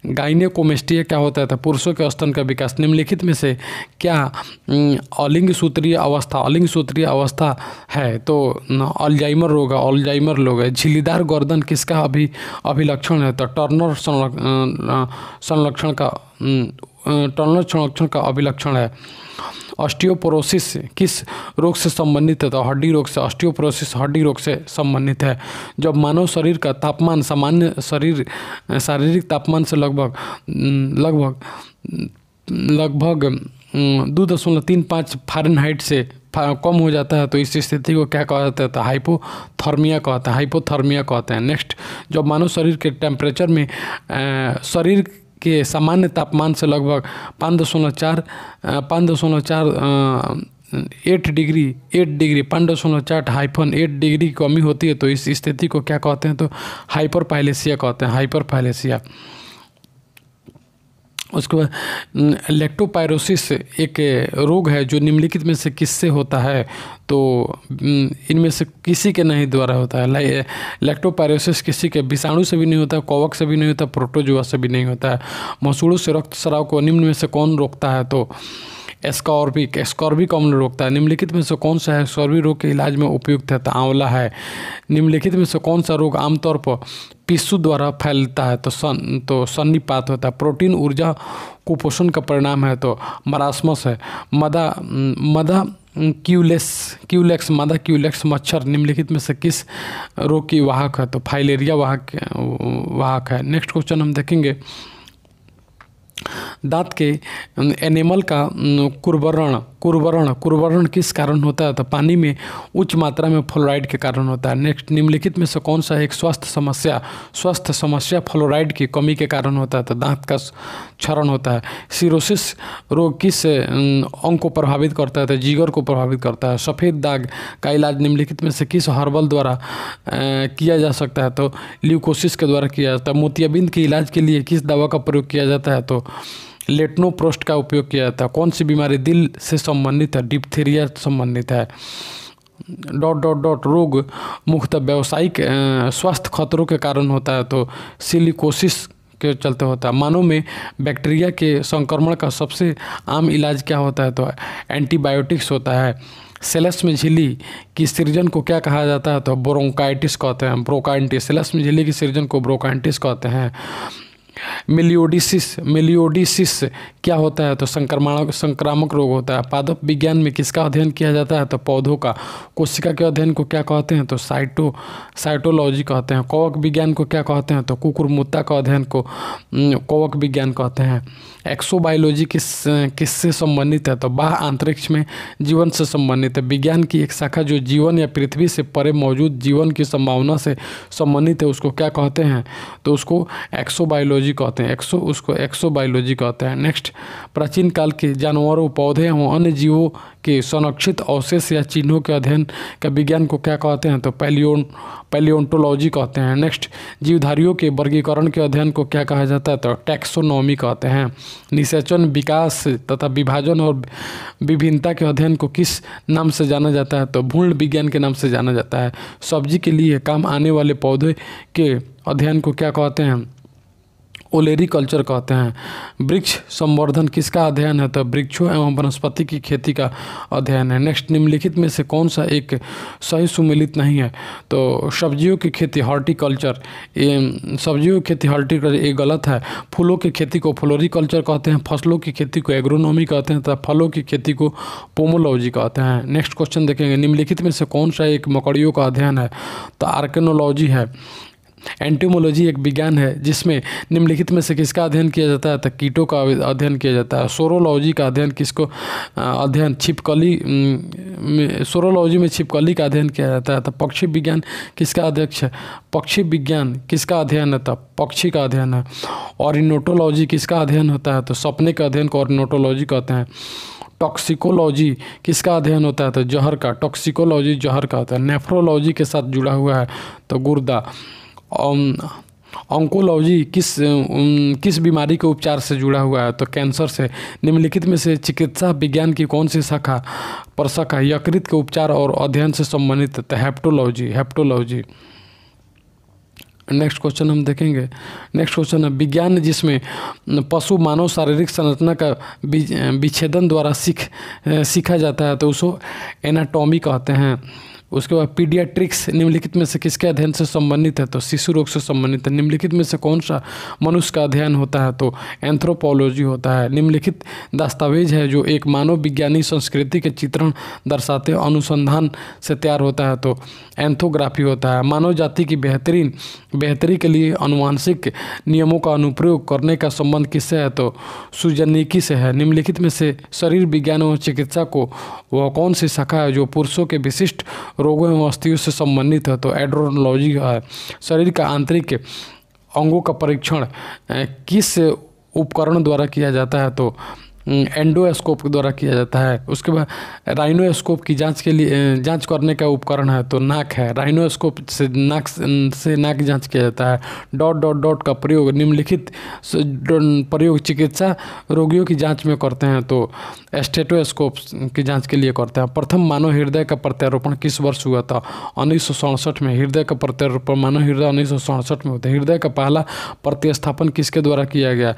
गाइनेकोमेस्टिया क्या होता है? तो पुरुषों के स्तन का विकास। निम्नलिखित में से क्या अलिंग सूत्रीय अवस्था है? तो अल्जाइमर रोग है। झिल्लीदार गर्दन किसका अभिलक्षण है? तो टर्नर संरक्षण का अभिलक्षण है। ऑस्टियोपोरोसिस किस रोग से संबंधित है? तो हड्डी रोग से। ऑस्टियोपोरोसिस हड्डी रोग से संबंधित है। जब मानव शरीर का तापमान सामान्य शारीरिक तापमान से लगभग 2.35 फ़ारेनहाइट से कम हो जाता है तो इस स्थिति को क्या कहा जाता है? तो हाइपोथर्मिया कहते हैं। नेक्स्ट जब मानव शरीर के टेम्परेचर में शरीर के सामान्य तापमान से लगभग 8 डिग्री 5.4-8 डिग्री की कमी होती है तो इस स्थिति को क्या कहते हैं? तो हाइपरपाइलेसिया कहते हैं। हाइपरपाइलेसिया। उसके बाद लेक्टोपायरोसिस एक रोग है जो निम्नलिखित में से किससे होता है? तो इनमें से किसी के नहीं द्वारा होता है। लेक्टोपायरोसिस किसी के विषाणु से भी नहीं होता, कवक से भी नहीं होता, प्रोटोजुआ से भी नहीं होता है। मसूड़ों से रक्त स्राव को निम्न में से कौन रोकता है? तो स्कॉर्बिक अम्ल रोकता है। निम्नलिखित में से कौन सा है स्कॉर्बिक रोग के इलाज में उपयुक्त है? तो आंवला है। निम्नलिखित में से कौन सा रोग आमतौर पर पिस्सू द्वारा फैलता है? तो सन्निपात होता है। प्रोटीन ऊर्जा कुपोषण का परिणाम है तो मरासमस है। मदा क्यूलेक्स मच्छर निम्नलिखित में से किस रोग की वाहक है? तो फाइलेरिया वाहक है। नेक्स्ट क्वेश्चन हम देखेंगे दांत के एनेमल का कुर्वरण किस कारण होता है? तो पानी में उच्च मात्रा में फ्लोराइड के कारण होता है। नेक्स्ट निम्नलिखित में से कौन सा एक स्वस्थ समस्या फ्लोराइड की कमी के कारण होता है? तो दांत का क्षरण होता है। सिरोसिस रोग किस अंग को प्रभावित करता है? तो जिगर को प्रभावित करता है। सफ़ेद दाग का इलाज निम्नलिखित में से किस हर्बल द्वारा किया जा सकता है? तो ल्यूकोसिस के द्वारा किया जाता है। मोतियाबिंद के इलाज के लिए किस दवा का प्रयोग किया जाता है? तो लेटनोप्रोस्ट का उपयोग किया जाता है। कौन सी बीमारी दिल से संबंधित है? डिप्थीरिया संबंधित है। ... रोग मुख्यतः व्यावसायिक स्वास्थ्य खतरों के कारण होता है तो सिलिकोसिस के चलते होता है। मानव में बैक्टीरिया के संक्रमण का सबसे आम इलाज क्या होता है? तो एंटीबायोटिक्स होता है। सेलस में झिल्ली की सृजन को क्या कहा जाता है? तो ब्रोंकाइटिस कहते हैं। सेलस में झिल्ली की सृजन को ब्रोंकाइटिस कहते हैं। मिलियोडिसिस क्या होता है? तो संक्रामक रोग होता है। पादप विज्ञान में किसका अध्ययन किया जाता है? तो पौधों का। कोशिका के अध्ययन को क्या कहते हैं? तो साइटोलॉजी कहते हैं। कवक विज्ञान को क्या कहते हैं? तो कुकुरमुत्ता का अध्ययन को कवक विज्ञान कहते हैं। एक्सोबायोलॉजी किससे संबंधित है? तो बाह्य अंतरिक्ष में जीवन से संबंधित है। विज्ञान की एक शाखा जो जीवन या पृथ्वी से परे मौजूद जीवन की संभावना से संबंधित है उसको क्या कहते हैं? तो उसको एक्सोबायोलॉजी कहते हैं। उसको एक्सोबायोलॉजी कहते हैं। नेक्स्ट, प्राचीन काल के जानवरों, पौधे एवं अन्य जीवों के संरक्षित अवशेष या चिन्हों के अध्ययन का विज्ञान को क्या कहते हैं? तो पैलियोंटोलॉजी कहते हैं। नेक्स्ट, जीवधारियों के वर्गीकरण के अध्ययन को क्या कहा जाता है? तो टैक्सोनॉमी कहते हैं। निषेचन, विकास तथा विभाजन और विभिन्नता के अध्ययन को किस नाम से जाना जाता है? तो भ्रूण विज्ञान के नाम से जाना जाता है। सब्जी के लिए काम आने वाले पौधे के अध्ययन को क्या कहते हैं? ओलेरी कल्चर कहते हैं। वृक्ष संवर्धन किसका अध्ययन है? तो वृक्षों एवं वनस्पति की खेती का अध्ययन है। नेक्स्ट, निम्नलिखित में से कौन सा एक सही सुमेलित नहीं है? तो सब्जियों की खेती हॉर्टिकल्चर, सब्जियों की खेती हॉर्टिकल्चर ये गलत है। फूलों की खेती को फ्लोरिकल्चर कहते हैं। फसलों की खेती को एग्रोनॉमी कहते हैं तथा फलों की खेती को पोमोलॉजी कहते हैं। नेक्स्ट क्वेश्चन देखेंगे, निम्नलिखित में से कौन सा एक मकड़ियों का अध्ययन है? तो आर्केनोलॉजी है। एंटोमोलॉजी एक विज्ञान है जिसमें निम्नलिखित में से किसका अध्ययन किया जाता है? तो कीटों का अध्ययन किया जाता है। सोरोलॉजी का अध्ययन किसको सोरोलॉजी में छिपकली का अध्ययन किया जाता है। तो पक्षी विज्ञान किसका अध्यक्ष है? पक्षी विज्ञान किसका अध्ययन है? तो पक्षी का अध्ययन है। ऑर्निथोलॉजी किसका अध्ययन होता है? तो सपने का अध्ययन को ऑर्निथोलॉजी कहते हैं। टॉक्सिकोलॉजी किसका अध्ययन होता है? तो जहर का। टॉक्सिकोलॉजी जहर का होता है। नेफ्रोलॉजी के साथ जुड़ा हुआ है तो गुर्दा। ऑन्कोलॉजी किस बीमारी के उपचार से जुड़ा हुआ है? तो कैंसर से। निम्नलिखित में से चिकित्सा विज्ञान की कौन सी शाखा प्रशाखा यकृत के उपचार और अध्ययन से संबंधित है? तो हेप्टोलॉजी। नेक्स्ट क्वेश्चन हम देखेंगे। नेक्स्ट क्वेश्चन है, विज्ञान जिसमें पशु मानव शारीरिक संरचना का विच्छेदन द्वारा सीखा जाता है तो उसको एनाटॉमी कहते हैं। उसके बाद पीडियाट्रिक्स निम्नलिखित में से किसके अध्ययन से संबंधित है? तो शिशु रोग से संबंधित है। निम्नलिखित में से कौन सा मनुष्य का अध्ययन होता है? तो एंथ्रोपोलॉजी होता है। निम्नलिखित दस्तावेज है जो एक मानव विज्ञानी संस्कृति के चित्रण दर्शाते अनुसंधान से तैयार होता है तो एंथोग्राफी होता है। मानव जाति की बेहतरी के लिए अनुवांशिक नियमों का अनुप्रयोग करने का संबंध किससे है? तो सुजनिकी से है। निम्नलिखित में से शरीर विज्ञान और चिकित्सा को वह कौन सी शाखा है जो पुरुषों के विशिष्ट रोगों एवं अस्थियों से संबंधित है? तो एंड्रोलॉजी है। शरीर का आंतरिक अंगों का परीक्षण किस उपकरण द्वारा किया जाता है? तो एंडोस्कोप द्वारा किया जाता है। उसके बाद राइनोस्कोप की जांच करने का उपकरण है तो नाक है। राइनोस्कोप से नाक जांच किया जाता है। डॉट का प्रयोग निम्नलिखित प्रयोग चिकित्सा रोगियों की जांच में करते हैं तो स्टेथोस्कोप की जांच के लिए करते हैं। प्रथम मानव हृदय का प्रत्यारोपण किस वर्ष हुआ था? 1967 में। हृदय का प्रत्यारोपण मानव हृदय 1967 में होता है। हृदय का पहला प्रतिस्थापन किसके द्वारा किया गया?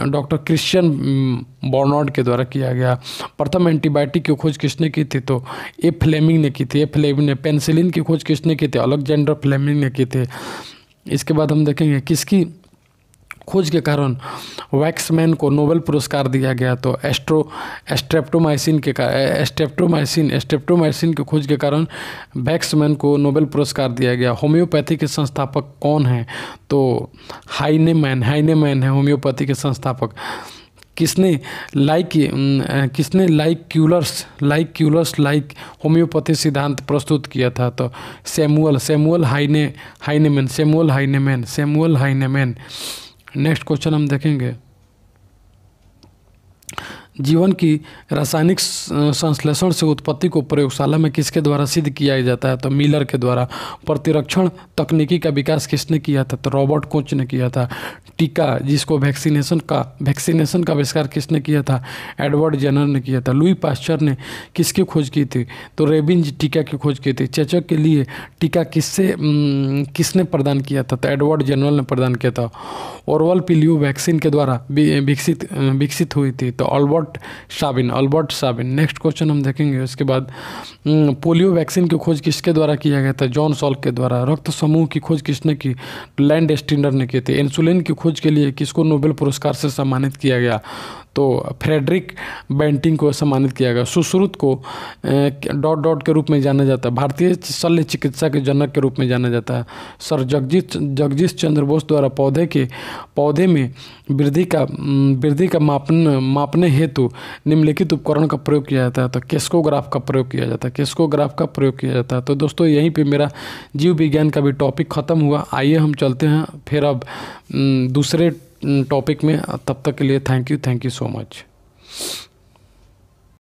डॉक्टर क्रिश्चियन बर्नार्ड के द्वारा किया गया। प्रथम एंटीबायोटिक की खोज किसने की थी? तो ए फ्लेमिंग ने की थी। ए फ्लेमिंग ने। पेनिसिलिन की खोज किसने की थी? अलेक्जेंडर फ्लेमिंग ने की थी। इसके बाद हम देखेंगे किसकी खोज के कारण वैक्समैन को नोबेल पुरस्कार दिया गया? तो स्ट्रेप्टोमाइसिन की खोज के कारण वैक्समैन को नोबेल पुरस्कार दिया गया। होम्योपैथी के संस्थापक कौन हैं? तो हाइनेमैन है होम्योपैथी के संस्थापक। किसने होम्योपैथी सिद्धांत प्रस्तुत किया था? तो सैमुअल हाइनेमैन। नेक्स्ट क्वेश्चन हम देखेंगे, जीवन की रासायनिक संश्लेषण से उत्पत्ति को प्रयोगशाला में किसके द्वारा सिद्ध किया जाता है? तो मिलर के द्वारा। प्रतिरक्षण तकनीकी का विकास किसने किया था? तो रॉबर्ट कोच ने किया था। टीका जिसको वैक्सीनेशन का आविष्कार किसने किया था? एडवर्ड जेनर ने किया था। लुई पास्चर ने किसकी खोज की थी? तो रेबिंज टीका की खोज की थी। चेचक के लिए टीका किसने प्रदान किया था? तो एडवर्ड जेनर ने प्रदान किया था। ओरल पोलियो वैक्सीन के द्वारा विकसित हुई थी तो अल्बर्ट साबिन। नेक्स्ट क्वेश्चन हम देखेंगे। उसके बाद पोलियो वैक्सीन की खोज किसके द्वारा किया गया था? जॉन सॉल्क के द्वारा। रक्त समूह की खोज किसने की? लैंड स्टिनर ने की थी। इंसुलिन की खोज के लिए किसको नोबेल पुरस्कार से सम्मानित किया गया? तो फ्रेडरिक बेंटिंग को सम्मानित किया गया। सुश्रुत को डॉट डॉट के रूप में जाना जाता है। भारतीय शल्य चिकित्सा के जनक के रूप में जाना जाता है। सर जगदीश चंद्र बोस द्वारा पौधे में वृद्धि का मापने हेतु निम्नलिखित उपकरण का प्रयोग किया जाता है। तो केस्कोग्राफ का प्रयोग किया जाता है। तो दोस्तों यहीं पे मेरा जीव विज्ञान का भी टॉपिक ख़त्म हुआ। आइए हम चलते हैं फिर अब दूसरे टॉपिक में। तब तक के लिए थैंक यू सो मच।